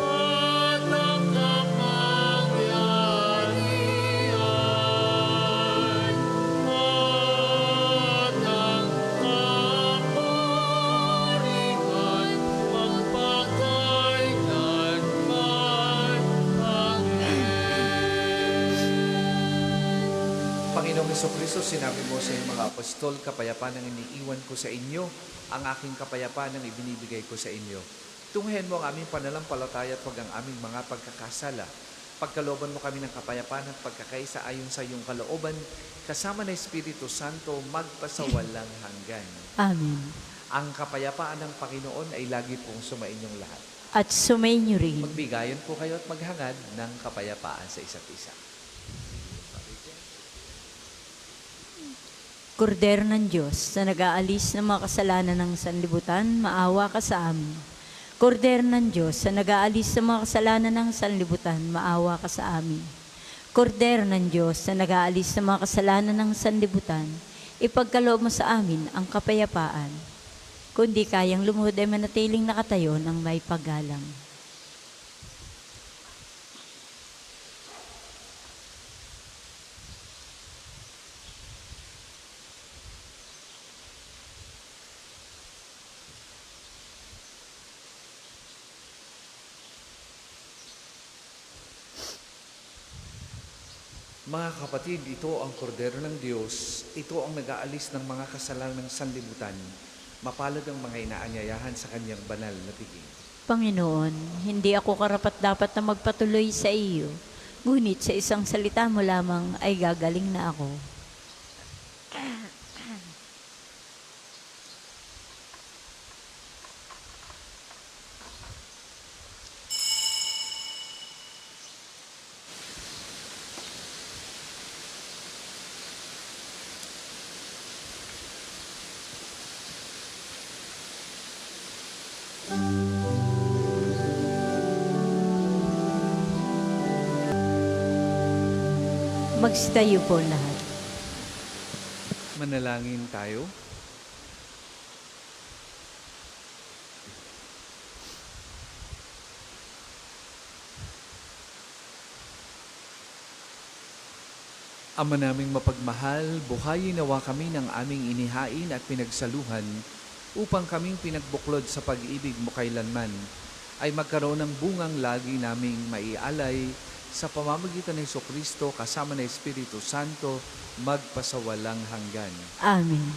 at ang kapangyarihan at ang kapurihan magpakailanman. Amen. Panginoong Hesukristo, sinabi mo sa iyong mga apostol, kapayapaan ang iniiwan ko sa inyo, ang aking kapayapaan ang ibinibigay ko sa inyo. Tunghayan mo ang aming pananampalataya at huwag ang aming mga pagkakasala. Pagkalooban mo kami ng kapayapaan at pagkakaisa ayon sa iyong kalooban, kasama ng Espiritu Santo, magpasawalang hanggan. Amen. Ang kapayapaan ng Panginoon ay lagi pong sumainyong lahat. At sumainyo rin. Magbigayon po kayo at maghangad ng kapayapaan sa isa't isa. Kordero ng Diyos na nag-aalis ng mga kasalanan ng sanlibutan, maawa ka sa amin. Kordero ng Diyos na nag-aalis ng mga kasalanan ng sanlibutan, maawa ka sa amin. Kordero ng Diyos na nag-aalis ng mga kasalanan ng sanlibutan, ipagkaloob mo sa amin ang kapayapaan. Kundi kayang lumuhod ay manatiling nakatayo ng may paggalang. Mga kapatid, ito ang kordero ng Diyos. Ito ang nag-aalis ng mga kasalanan ng sanlibutan. Mapalad ang mga inaanyayahan sa kanyang banal na biging. Panginoon, hindi ako karapat-dapat na magpatuloy sa iyo, ngunit sa isang salita mo lamang ay gagaling na ako. Magsitayo po lahat. Manalangin tayo. Ama naming mapagmahal, buhayin nawa kami ng aming inihain at pinagsaluhan upang kaming pinagbuklod sa pag-ibig mo kailanman ay magkaroon ng bungang lagi naming maialay sa pamamagitan ng Jesucristo kasama ng Espiritu Santo magpasawalang hanggan. Amen.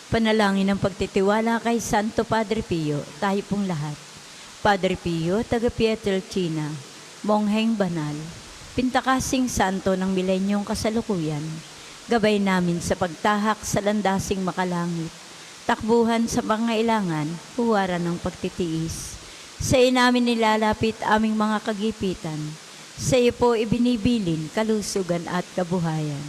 Panalangin ng pagtitiwala kay Santo Padre Pio, tayo pong lahat. Padre Pio, taga Pietrelcina, Mongheng Banal, Pintakasing Santo ng milenyong kasalukuyan, gabay namin sa pagtahak sa landasing makalangit, takbuhan sa pangailangan, huwaran ng pagtitiis. Sa iyo namin nilalapit aming mga kagipitan, sa iyo po ibinibilin kalusugan at kabuhayan.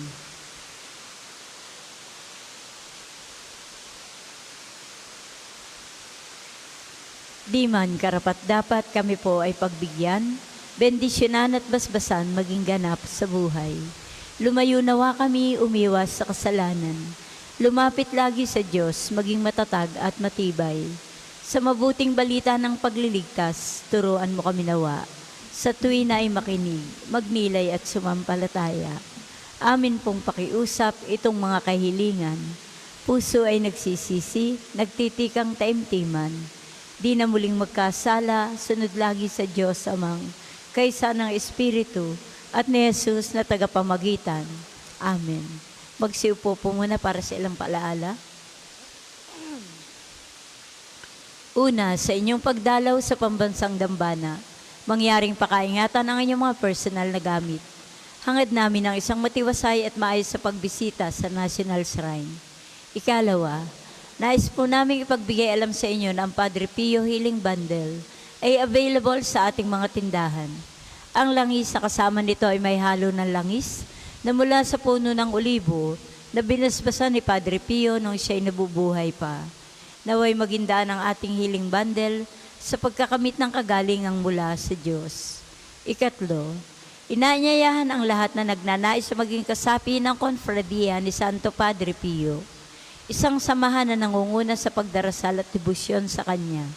Di man karapat-dapat kami po ay pagbigyan, bendisyonan at basbasan maging ganap sa buhay. Lumayo nawa kami umiwas sa kasalanan. Lumapit lagi sa Diyos, maging matatag at matibay. Sa mabuting balita ng pagliligtas, turuan mo kami nawa. Sa tuwi na ay makinig, magnilay at sumampalataya. Amin pong pakiusap itong mga kahilingan. Puso ay nagsisisi, nagtitikang taimtiman. Di na muling magkasala, sunod lagi sa Diyos Amang, kaysa ng Espiritu at ni Jesus na tagapamagitan. Amen. Magsiupo po muna para sa ilang paalaala. Una, sa inyong pagdalaw sa pambansang dambana, mangyaring pakaingatan ang inyong mga personal na gamit. Hangad namin ang isang matiwasay at maayos sa pagbisita sa National Shrine. Ikalawa, nais po namin ipagbigay alam sa inyo na ang Padre Pio Healing Bundle ay available sa ating mga tindahan. Ang langis na kasama nito ay may halo ng langis na mula sa puno ng olibo na binasbasan ni Padre Pio nung siya'y nabubuhay pa. Naway magindaan ang ating healing bundle sa pagkakamit ng kagalingang mula sa Diyos. Ikatlo, inaanyayahan ang lahat na nagnanais sa maging kasapi ng konfradiya ni Santo Padre Pio, isang samahan na nangunguna sa pagdarasal at debosyon sa Kanya.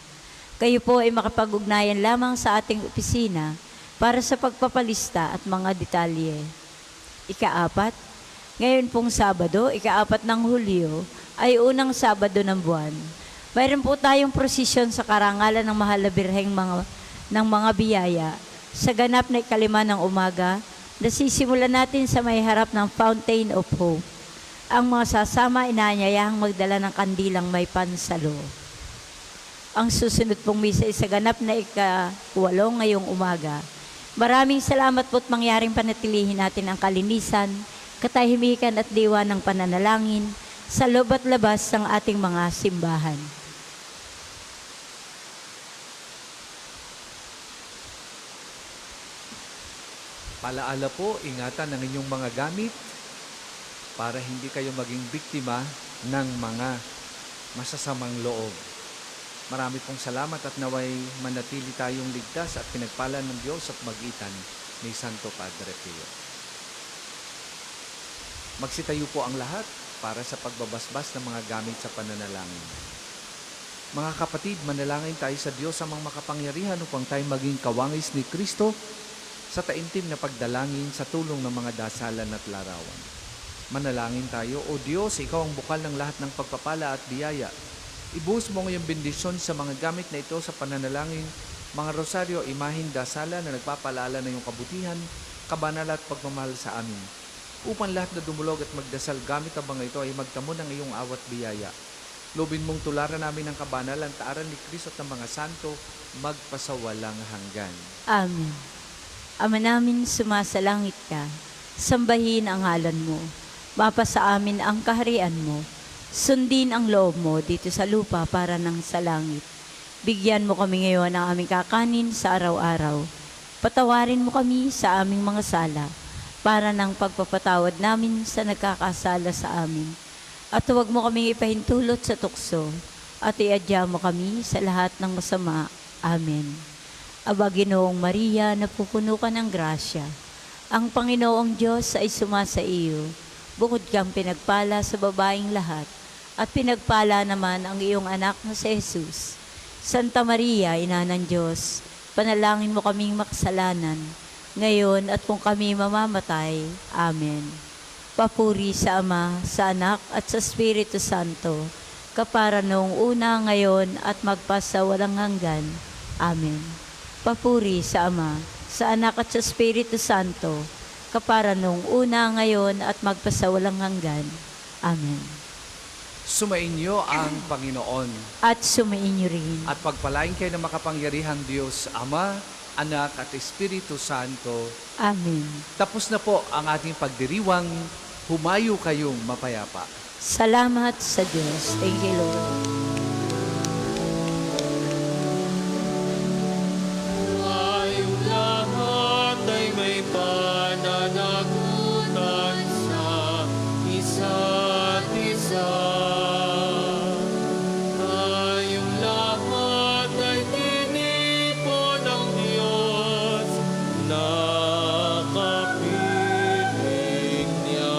Kayo po ay makapag-ugnayan lamang sa ating opisina para sa pagpapalista at mga detalye. Ikaapat, ngayon pong Sabado, ikaapat ng Hulyo, ay unang Sabado ng buwan. Mayroon po tayong prosesyon sa karangalan ng Mahal na Birheng ng mga biyaya. Sa ganap na ikalima ng umaga, nasisimulan natin sa may harap ng Fountain of Hope. Ang mga sasama inaanyayahang magdala ng kandilang may pansalo. Ang susunod pong misa ay sa ganap na ika-8 ngayong umaga. Maraming salamat po't mangyaring panatilihin natin ang kalinisan, katahimikan at diwa ng pananalangin sa loob at labas ng ating mga simbahan. Palaala po, ingatan ang inyong mga gamit para hindi kayo maging biktima ng mga masasamang loob. Marami pong salamat at naway manatili tayong ligtas at pinagpala ng Diyos at magitan ni Santo Padre Pio. Magsitayo po ang lahat para sa pagbabasbas ng mga gamit sa pananalangin. Mga kapatid, manalangin tayo sa Diyos sa mga makapangyarihan upang tayo maging kawangis ni Kristo sa taimtim na pagdalangin sa tulong ng mga dasalan at larawan. Manalangin tayo, O Diyos, Ikaw ang bukal ng lahat ng pagpapala at biyaya. Ibuhos mo ngayong bendisyon sa mga gamit na ito sa pananalangin, mga rosaryo, imahin, dasalan na nagpapalala ng iyong kabutihan, kabanalan at pagmamahal sa amin. Upang lahat na dumulog at magdasal gamit ang mga ito ay magtamo ng iyong awat biyaya. Lobin mong tularan namin ang kabanalan, taaran ni Kristo at ng mga santo, magpasawalang hanggan. Amen. Ama namin, sumasalangit ka, sambahin ang ngalan mo, mapasa amin ang kaharian mo, sundin ang loob mo dito sa lupa para nang sa langit. Bigyan mo kami ngayon ng aming kakanin sa araw-araw. Patawarin mo kami sa aming mga sala, para ng pagpapatawad namin sa nagkakasala sa amin. At huwag mo kaming ipahintulot sa tukso, at iadya mo kami sa lahat ng masama. Amen. Aba, Ginoong Maria, napupuno ka ng grasya. Ang Panginoong Diyos ay sumasa iyo. Bukod kang pinagpala sa babaeng lahat, at pinagpala naman ang iyong anak na si Jesus. Santa Maria, Ina ng Diyos, panalangin mo kaming makasalanan, ngayon at kung kami mamamatay. Amen. Papuri sa Ama, sa Anak, at sa Espiritu Santo, kapara noong una, ngayon, at magpasawalang hanggan. Amen. Papuri sa Ama, sa Anak, at sa Espiritu Santo, kapara noong una, ngayon, at magpasawalang hanggan. Amen. Sumainyo ang Panginoon At sumainyo rin. at pagpalain kayo ng makapangyarihang Diyos, Ama, Anak at Espiritu Santo. Amen. Tapos na po ang ating pagdiriwang. Humayo kayong mapayapa. Salamat sa Diyos. Thank you, Lord. Tayong lahat ay may pananagutan sa isa't isa. Tayong lahat ay tinipon ng Diyos na kapiling niya.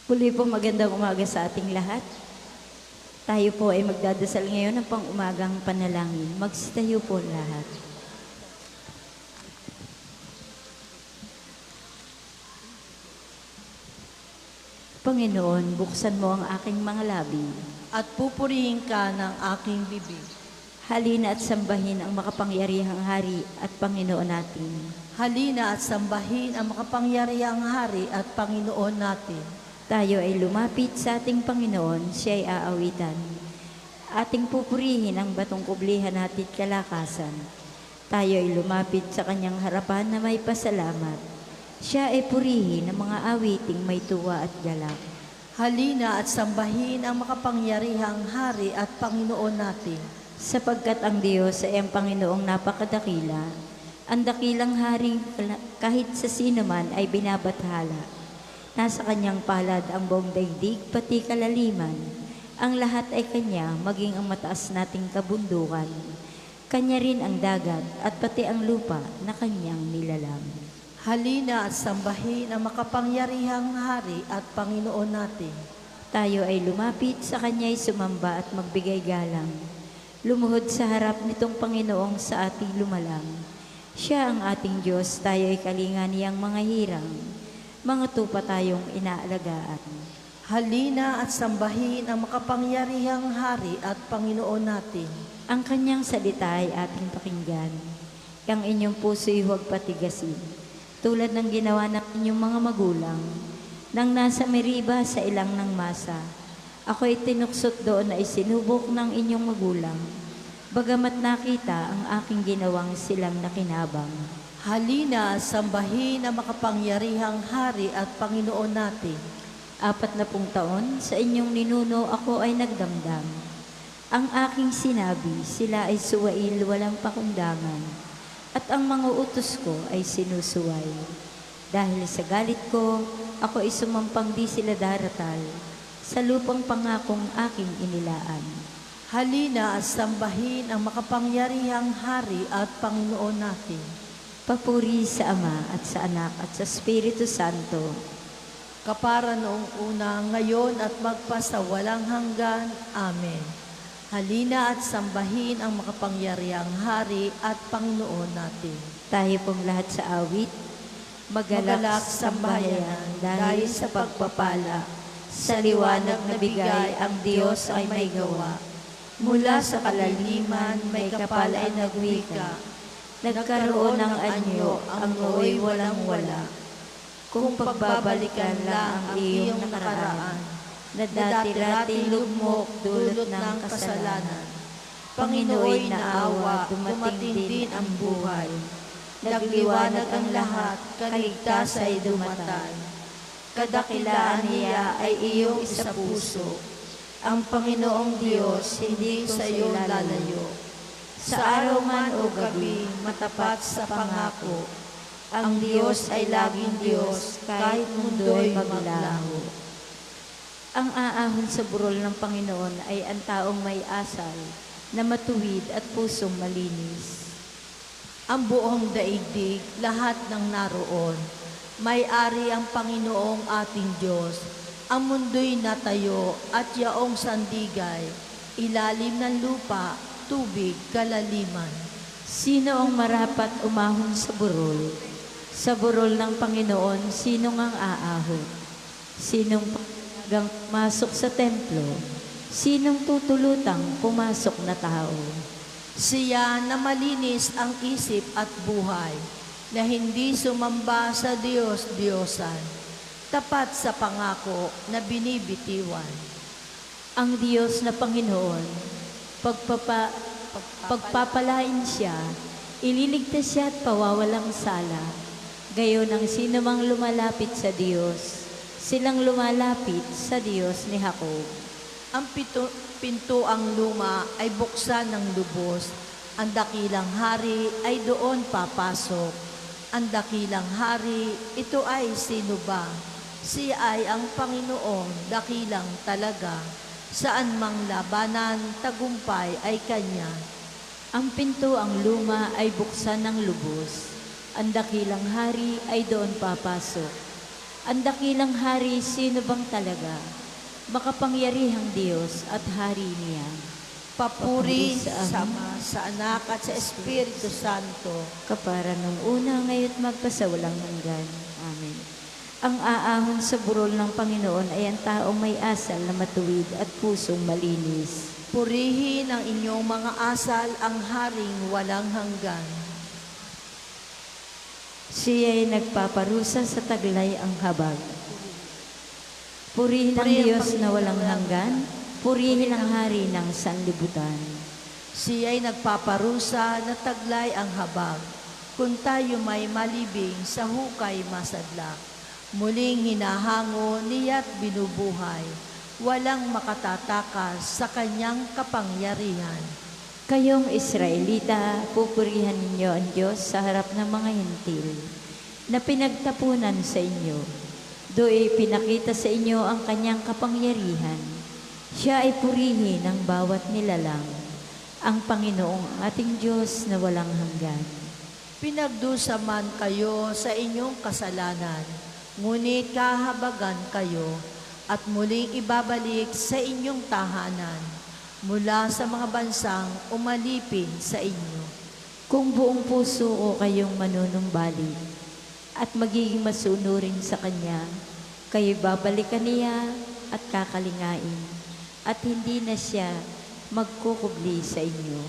Muli po magandang umaga sa ating lahat. Tayo po ay magdadasal ngayon ng pang-umagang panalangin. Magsitayo po lahat. Panginoon, buksan mo ang aking mga labi. At pupurihin ka ng aking bibig. Halina at sambahin ang makapangyarihang Hari at Panginoon natin. Halina at sambahin ang makapangyarihang Hari at Panginoon natin. Tayo ay lumapit sa ating Panginoon, siya ay aawitan. Ating pupurihin ang batong kublihan natin kalakasan. Tayo ay lumapit sa kanyang harapan na may pasalamat. Siya ay purihin ng mga awiting may tuwa at galak. Halina at sambahin ang makapangyarihang Hari at Panginoon natin. Sapagkat ang Diyos ay ang Panginoong napakadakila, ang dakilang hari kahit sa sino man ay binabathala. Nasa kanyang palad ang buong daigdig, pati kalaliman. Ang lahat ay kanya, maging ang mataas nating kabundukan. Kanya rin ang dagat at pati ang lupa na kanyang nilalang. Halina at sambahin ang makapangyarihang Hari at Panginoon natin. Tayo ay lumapit sa kanya'y sumamba at magbigay galang. Lumuhod sa harap nitong Panginoong sa ating lumalang. Siya ang ating Diyos, tayo ay kalinga niyang mga hirang. Mga tupa tayong inaalagaan. Halina at sambahin ang makapangyarihang Hari at Panginoon natin. Ang kanyang salita ay ating pakinggan. Ang inyong puso'y huwag patigasin, tulad ng ginawa ng inyong mga magulang. Nang nasa Meriba sa ilang ng masa, ako'y tinuksot doon na isinubok ng inyong magulang. Bagamat nakita ang aking ginawang silang nakinabang. Halina at sambahin ang makapangyarihang Hari at Panginoon natin. 40 taon sa inyong ninuno ako ay nagdamdam. Ang aking sinabi, sila ay suwail walang pakundangan. At ang mga utos ko ay sinusuway. Dahil sa galit ko, ako ay sumampang di sila daratal sa lupang pangakong aking inilaan. Halina at sambahin ang makapangyarihang Hari at Panginoon natin. Papuri sa Ama at sa Anak at sa Espiritu Santo. Kapara noong una, ngayon at magpasawalang hanggan. Amen. Halina at sambahin ang makapangyarihang Hari at Panginoon natin. Tayo pong lahat sa awit, magalak sa bahayan dahil sa pagpapala. Sa liwanag na bigay ang Diyos ay may gawa. Mula sa kalaliman may kapal ay nagwika. Nagkaroon ng anyo, ang nooy walang-wala. Kung pagbabalikan lang ang iyong nakaraan, na dati-rati lugmok dulot ng kasalanan. Panginooy naawa, dumating din ang buhay. Nagliwanag ang lahat, kaligtas ay dumatay. Kadakilaan niya ay iyong isa puso. Ang Panginoong Diyos hindi sa iyo lalayo. Sa araw man o gabi, matapat sa pangako. Ang Diyos ay laging Diyos, kahit mundo'y maglaho. Ang aahon sa burol ng Panginoon ay ang taong may asal, na matuwid at pusong malinis. Ang buong daigdig, lahat ng naroon, may-ari ang Panginoong ating Diyos. Ang mundo'y natayo at yaong sandigay, ilalim ng lupa, tubig, kalaliman. Sino ang marapat umahon sa burol? Sa burol ng Panginoon, sino ngang aahon? Sinong panagang pumasok sa templo? Sinong tutulutang pumasok na tao? Siya na malinis ang isip at buhay, na hindi sumamba sa Diyos-Diyosan, tapat sa pangako na binibitiwan. Ang Diyos na Panginoon, pagpapalain siya, ililigtas siya at pawawalang sala. Gayon ang sino mang lumalapit sa Diyos, silang lumalapit sa Diyos ni Jacob. Ang pintuang luma ay buksan ng lubos. Ang dakilang hari ay doon papasok. Ang dakilang hari, ito ay sino ba? Siya ay ang Panginoon, dakilang talaga. Saan mang labanan, tagumpay ay kanya. Ang pintuang luma ay buksan ng lubos. Ang dakilang hari ay doon papasok. Ang dakilang hari, sino bang talaga? Makapangyarihang Diyos at hari niya. Papuri Papuri sa Ama, sa Anak at sa Espiritu Santo. Kapara nung una, ngayon magpasawalang hanggan. Amen. Ang aahon sa burol ng Panginoon ay ang taong may asal na matuwid at pusong malinis. Purihin ang inyong mga asal, ang haring walang hanggan. Siya'y nagpaparusa sa taglay ang habag. Purihin ang Diyos na walang hanggan, purihin ang hari ng sanlibutan. Siya'y nagpaparusa na taglay ang habag. Kung tayo may malibing sa hukay masadlak, muling hinahango niya't binubuhay, walang makatatakas sa kanyang kapangyarihan. Kayong Israelita, pupurihan ninyo ang Diyos sa harap ng mga hintil na pinagtapunan sa inyo. Do'y pinakita sa inyo ang kanyang kapangyarihan. Siya ay purihin ng bawat nilalang, ang Panginoong ating Diyos na walang hanggan. Pinagdusa man kayo sa inyong kasalanan, ngunit kahabagan kayo at muling ibabalik sa inyong tahanan mula sa mga bansang umalipin sa inyo. Kung buong puso o kayong manunumbalik at magiging masunurin sa Kanya, kayo'y babalikan niya at kakalingain at hindi na siya magkukubli sa inyo.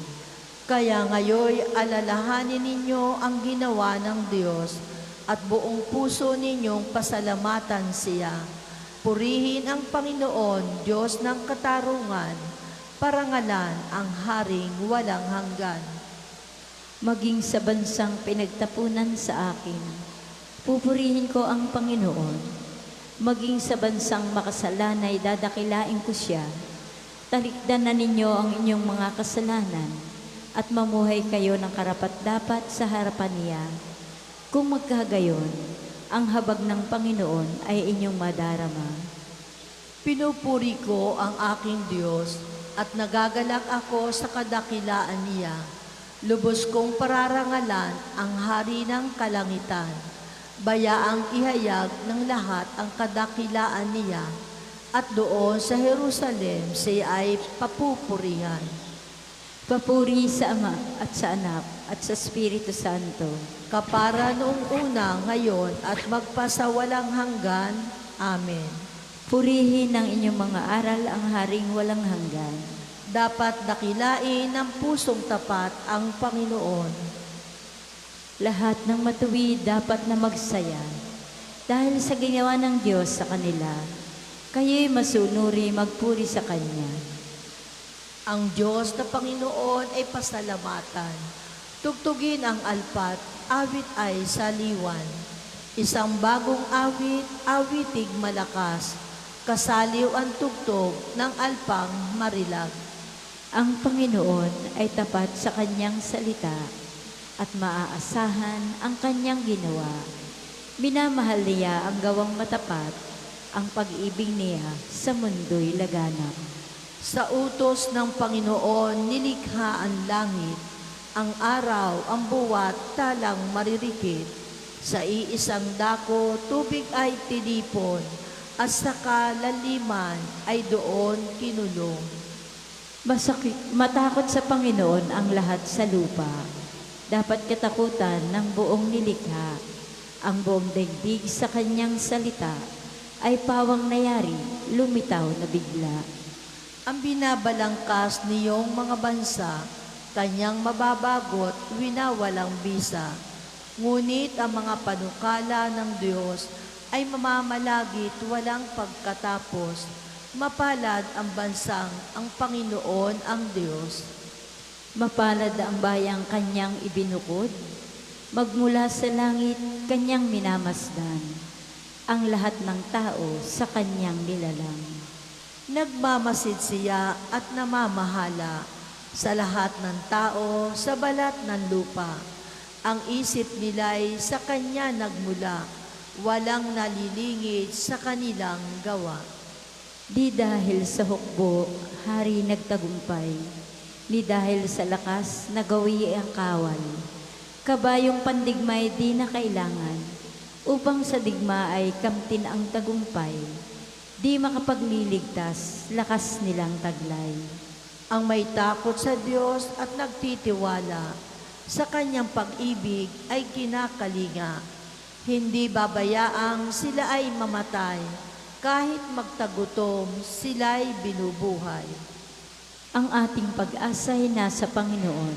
Kaya ngayon alalahanin ninyo ang ginawa ng Diyos at buong puso ninyong pasalamatan siya. Purihin ang Panginoon, Diyos ng katarungan, parangalan ang haring walang hanggan. Maging sa bansang pinagtapunan sa akin, pupurihin ko ang Panginoon. Maging sa bansang makasalanay, dadakilain ko siya. Talikdan na ninyo ang inyong mga kasalanan at mamuhay kayo ng karapat-dapat sa harapan niya. Kung magkagayon, ang habag ng Panginoon ay inyong madarama. Pinupuri ko ang aking Diyos at nagagalak ako sa kadakilaan niya. Lubos kong pararangalan ang hari ng kalangitan. Bayaang ihayag ng lahat ang kadakilaan niya, at doon sa Jerusalem siya ay papupurihan. Papuri sa Ama at sa Anak at sa Espiritu Santo. Kapara noong una, ngayon, at magpasawalang hanggan. Amen. Purihin ng inyong mga aral ang Haring walang hanggan. Dapat dakilain ng pusong tapat ang Panginoon. Lahat ng matuwid dapat na magsaya dahil sa ginawa ng Diyos sa kanila. Kayo'y masunuri magpuri sa Kanya. Ang Diyos na Panginoon ay pasalamatan. Tugtugin ang alpat, awit ay saliwan. Isang bagong awit, awitig malakas. Kasaliw ang tugtog ng alpang marilag. Ang Panginoon ay tapat sa Kanyang salita at maaasahan ang Kanyang ginawa. Minamahal niya ang gawang matapat, ang pag-ibig niya sa mundo'y laganap. Sa utos ng Panginoon, nilikha ang langit, ang araw, ang buwat, talang maririkit. Sa iisang dako, tubig ay tinipon, at sa kalaliman ay doon kinulong. Matakot sa Panginoon ang lahat sa lupa. Dapat katakutan ng buong nilikha. Ang buong daigdig sa Kanyang salita ay pawang nayari, lumitaw na bigla. Ang binabalangkas niyong mga bansa, Kanyang mababagot, winawalang bisa. Ngunit ang mga panukala ng Diyos ay mamamalagit walang pagkatapos. Mapalad ang bansang ang Panginoon ang Diyos. Mapalad ang bayang Kanyang ibinukod, magmula sa langit Kanyang minamasdan, ang lahat ng tao sa Kanyang nilalang. Nagmamasid siya at namamahala sa lahat ng tao sa balat ng lupa. Ang isip nila'y sa Kanya nagmula, walang nalilingid sa kanilang gawa. Di dahil sa hukbo, hari nagtagumpay, ni dahil sa lakas nagawi ang kawal. Kabayong pandigmay di na kailangan, upang sa digma ay kamtin ang tagumpay. Di makapagliligtas, lakas nilang taglay. Ang may takot sa Diyos at nagtitiwala, sa Kanyang pag-ibig ay kinakalinga. Hindi babayaang sila ay mamatay, kahit magtagutom sila'y binubuhay. Ang ating pag-asa ay nasa Panginoon.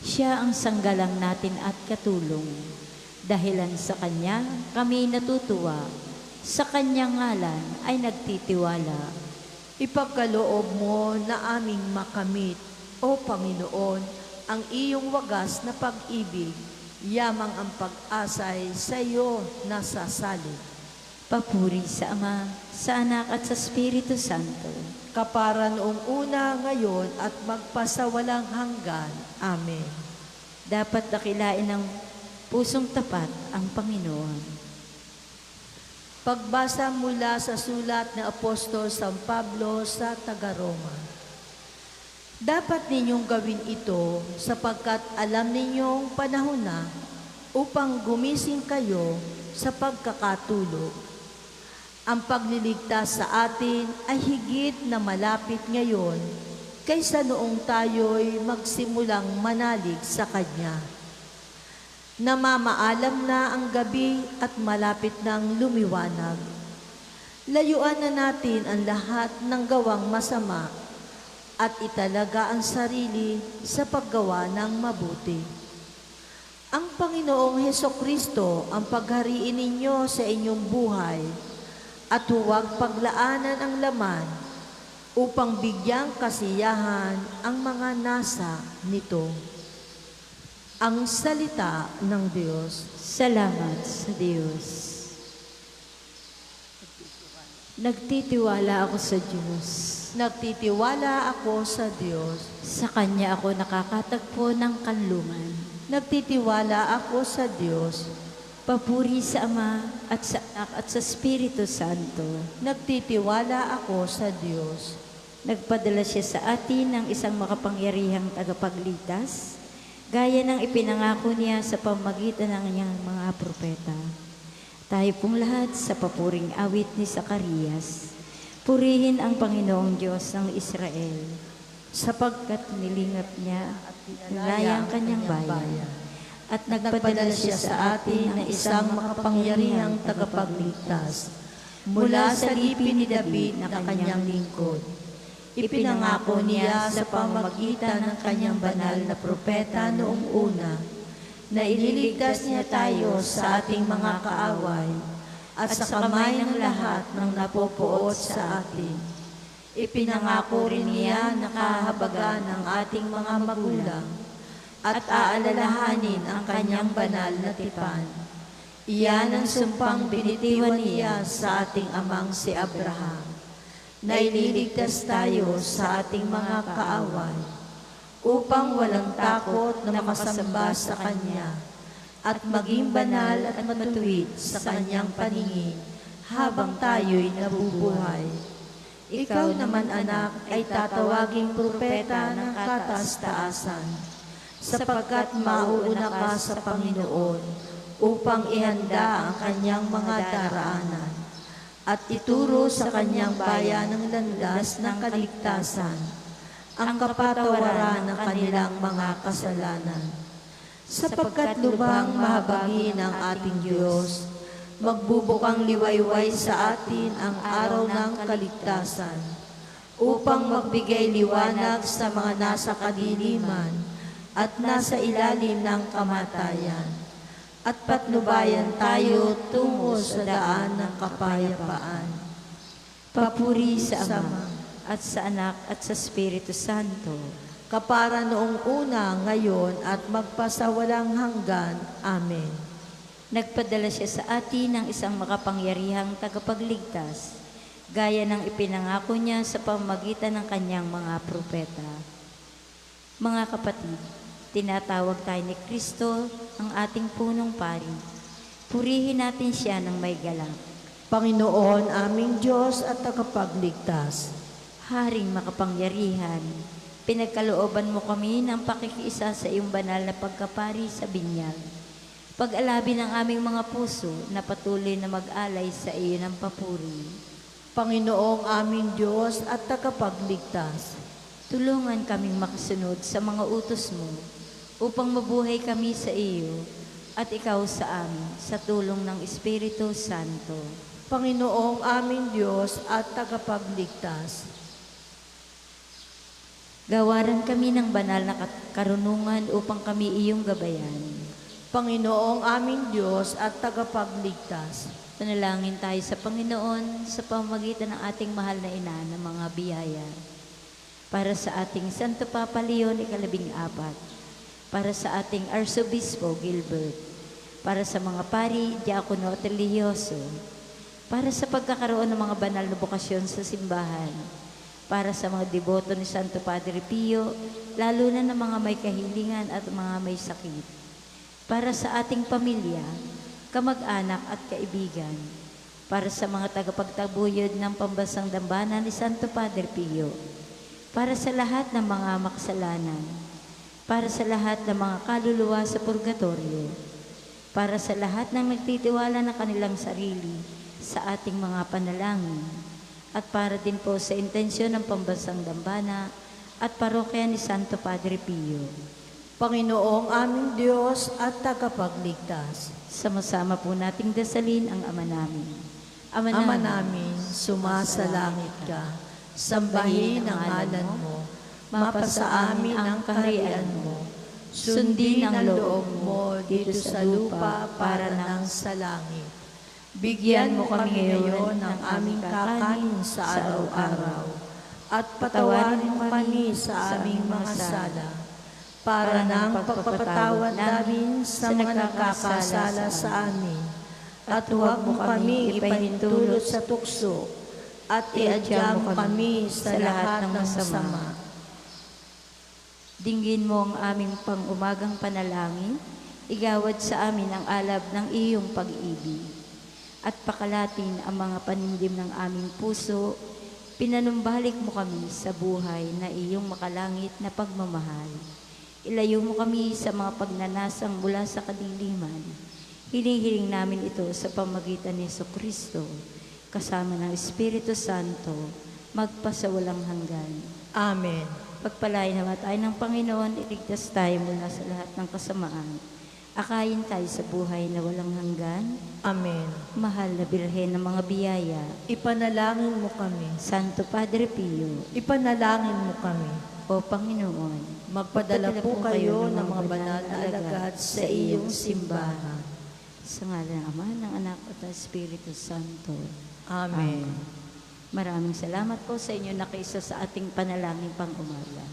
Siya ang sanggalang natin at katulong. Dahilan sa Kanya, kami natutuwa. Sa Kanyang ngalan ay nagtitiwala. Ipagkaloob mo na aming makamit, O Panginoon, ang iyong wagas na pag-ibig. Yamang ang pag-asay sa iyo nasasalin. Papuri sa Ama, sa Anak at sa Espiritu Santo. Kapara noong una, ngayon, at magpasawalang hanggan. Amen. Dapat dakilain ng pusong tapat ang Panginoon. Pagbasa mula sa sulat ng Apostol San Pablo sa taga-Roma. Dapat ninyong gawin ito sapagkat alam ninyong panahon na upang gumising kayo sa pagkakatulog. Ang pagliligtas sa atin ay higit na malapit ngayon kaysa noong tayo'y magsimulang manalig sa Kanya. Namamaalam na ang gabi at malapit nang lumiwanag. Layuan na natin ang lahat ng gawang masama at italaga ang sarili sa paggawa ng mabuti. Ang Panginoong Hesukristo ang paghariin ninyo sa inyong buhay at huwag paglaanan ang laman upang bigyang kasiyahan ang mga nasa nito. Ang salita ng Diyos. Salamat sa Diyos. Nagtitiwala ako sa Diyos. Nagtitiwala ako sa Diyos. Sa Kanya ako nakakatagpo ng kanlungan. Nagtitiwala ako sa Diyos. Papuri sa Ama at sa Anak at sa Espiritu Santo. Nagtitiwala ako sa Diyos. Nagpadala siya sa atin ng isang makapangyarihang tagapagligtas gaya ng ipinangako niya sa pamagitan ng niyang mga propeta. Tayo pong lahat sa papuring awit ni Zacarias, purihin ang Panginoong Diyos ng Israel, sapagkat nilingap niya at nilaya ang kanyang bayan, at nagpadala siya sa atin ng isang makapangyarihang tagapagligtas mula sa lipi ni David na kanyang lingkod. Ipinangako niya sa pamamagitan ng kanyang banal na propeta noong una na ililigtas niya tayo sa ating mga kaaway at sa kamay ng lahat ng napopoot sa atin. Ipinangako rin niya na kahabagan ng ating mga magulang at aalalahanin ang kanyang banal na tipan. Iyan ang sumpang binitiwan niya sa ating amang si Abraham, na ililigtas tayo sa ating mga kaaway, upang walang takot na makasamba sa Kanya at maging banal at matuwid sa Kanyang paningin habang tayo'y nabubuhay. Ikaw naman, anak, ay tatawaging propeta ng kataas-taasan, sapagkat mauuna ka sa Panginoon upang ihanda ang Kanyang mga daraanan at ituro sa kanyang bayan ng landas ng kaligtasan, ang kapatawaran ng kanilang mga kasalanan. Sapagkat lubhang mahabagin ang ating Diyos, magbubukang liwayway sa atin ang araw ng kaligtasan, upang magbigay liwanag sa mga nasa kadiliman at nasa ilalim ng kamatayan, at patnubayan tayo tungo sa daan ng kapayapaan. Papuri sa Ama, at sa Anak, at sa Espiritu Santo, Kapara noong una, ngayon, at magpasawalang hanggan. Amen. nagpadala siya sa atin ng isang makapangyarihang tagapagligtas, gaya ng ipinangako niya sa pamamagitan ng kanyang mga propeta. Mga kapatid, tinatawag tayo ni Kristo ang ating punong pari. Purihin natin siya ng may galak. Panginoon, aming Diyos at tagapagligtas, Haring makapangyarihan, pinagkalooban mo kami ng pakikiisa sa iyong banal na pagkapari sa binyag. Pag-alabi ng aming mga puso na patuloy na mag-alay sa iyo ng papuri. Panginoong aming Diyos at tagapagligtas, Tulungan kaming makasunod sa mga utos mo upang mabuhay kami sa iyo at ikaw sa amin sa tulong ng Espiritu Santo. Panginoong aming Diyos at tagapagligtas, Gawaran kami ng banal na karunungan upang kami iyong gabayan. Panginoong aming Diyos at tagapagligtas, Panalangin tayo sa Panginoon sa pamamagitan ng ating mahal na ina ng mga biyaya. Para sa ating Santo Papa Leon ika-14, para sa ating Arsobispo Gilbert, para sa mga pari, diakono at relihiyoso, para sa pagkakaroon ng mga banal na bokasyon sa simbahan, para sa mga deboto ni Santo Padre Pio, lalo na ng mga may kahilingan at mga may sakit, para sa ating pamilya, kamag-anak at kaibigan, para sa mga tagapagtaguyod ng pambansang dambana ni Santo Padre Pio, para sa lahat ng mga makasalanan, para sa lahat ng mga kaluluwa sa purgatorio, para sa lahat ng nagtitiwala ng kanilang sarili sa ating mga panalangin, at para din po sa intensyon ng pambansang dambana at parokya ni Santo Padre Pio. Panginoong aming Diyos at tagapagligtas, Sama-sama po nating dasalin ang Ama namin. Ama namin, sumasalangit ka, sambahin ang ngalan mo, mapasa amin ang kaharian mo, sundin ang loob mo dito sa lupa para nang sa langit. Bigyan mo kami ngayon ng aming kakanin sa araw-araw, at patawarin mo kami sa aming mga sala, para nang pagpapatawad namin sa mga nagkakasala sa amin. At huwag mo kami ipahintulot sa tukso, at iadya mo kami sa lahat ng masama. Dinggin mo ang aming pang-umagang panalangin, igawad sa amin ang alab ng iyong pag-ibig. At pakalatin ang mga panindim ng aming puso, pinanumbalik mo kami sa buhay na iyong makalangit na pagmamahal. Ilayo mo kami sa mga pagnanasang mula sa kadiliman. Hinihiling namin ito sa pamagitan ni Jesucristo, kasama ng Espiritu Santo, magpasawalang hanggan. Amen. Pagpalain nawa tayo ng Panginoon, iligtas tayo mula sa lahat ng kasamaan. Akayin tayo sa buhay na walang hanggan. Amen. Mahal na Birhen ng mga biyaya, Ipanalangin mo kami. Santo Padre Pio, Ipanalangin mo kami. o Panginoon, Magpadala po kayo ng mga banal na alagad sa iyong simbahan. sa ngalan ng Ama, ng Anak at ng Espiritu Santo. Amen. Maraming salamat po sa inyo na kaisa sa ating panalangin pang umaga.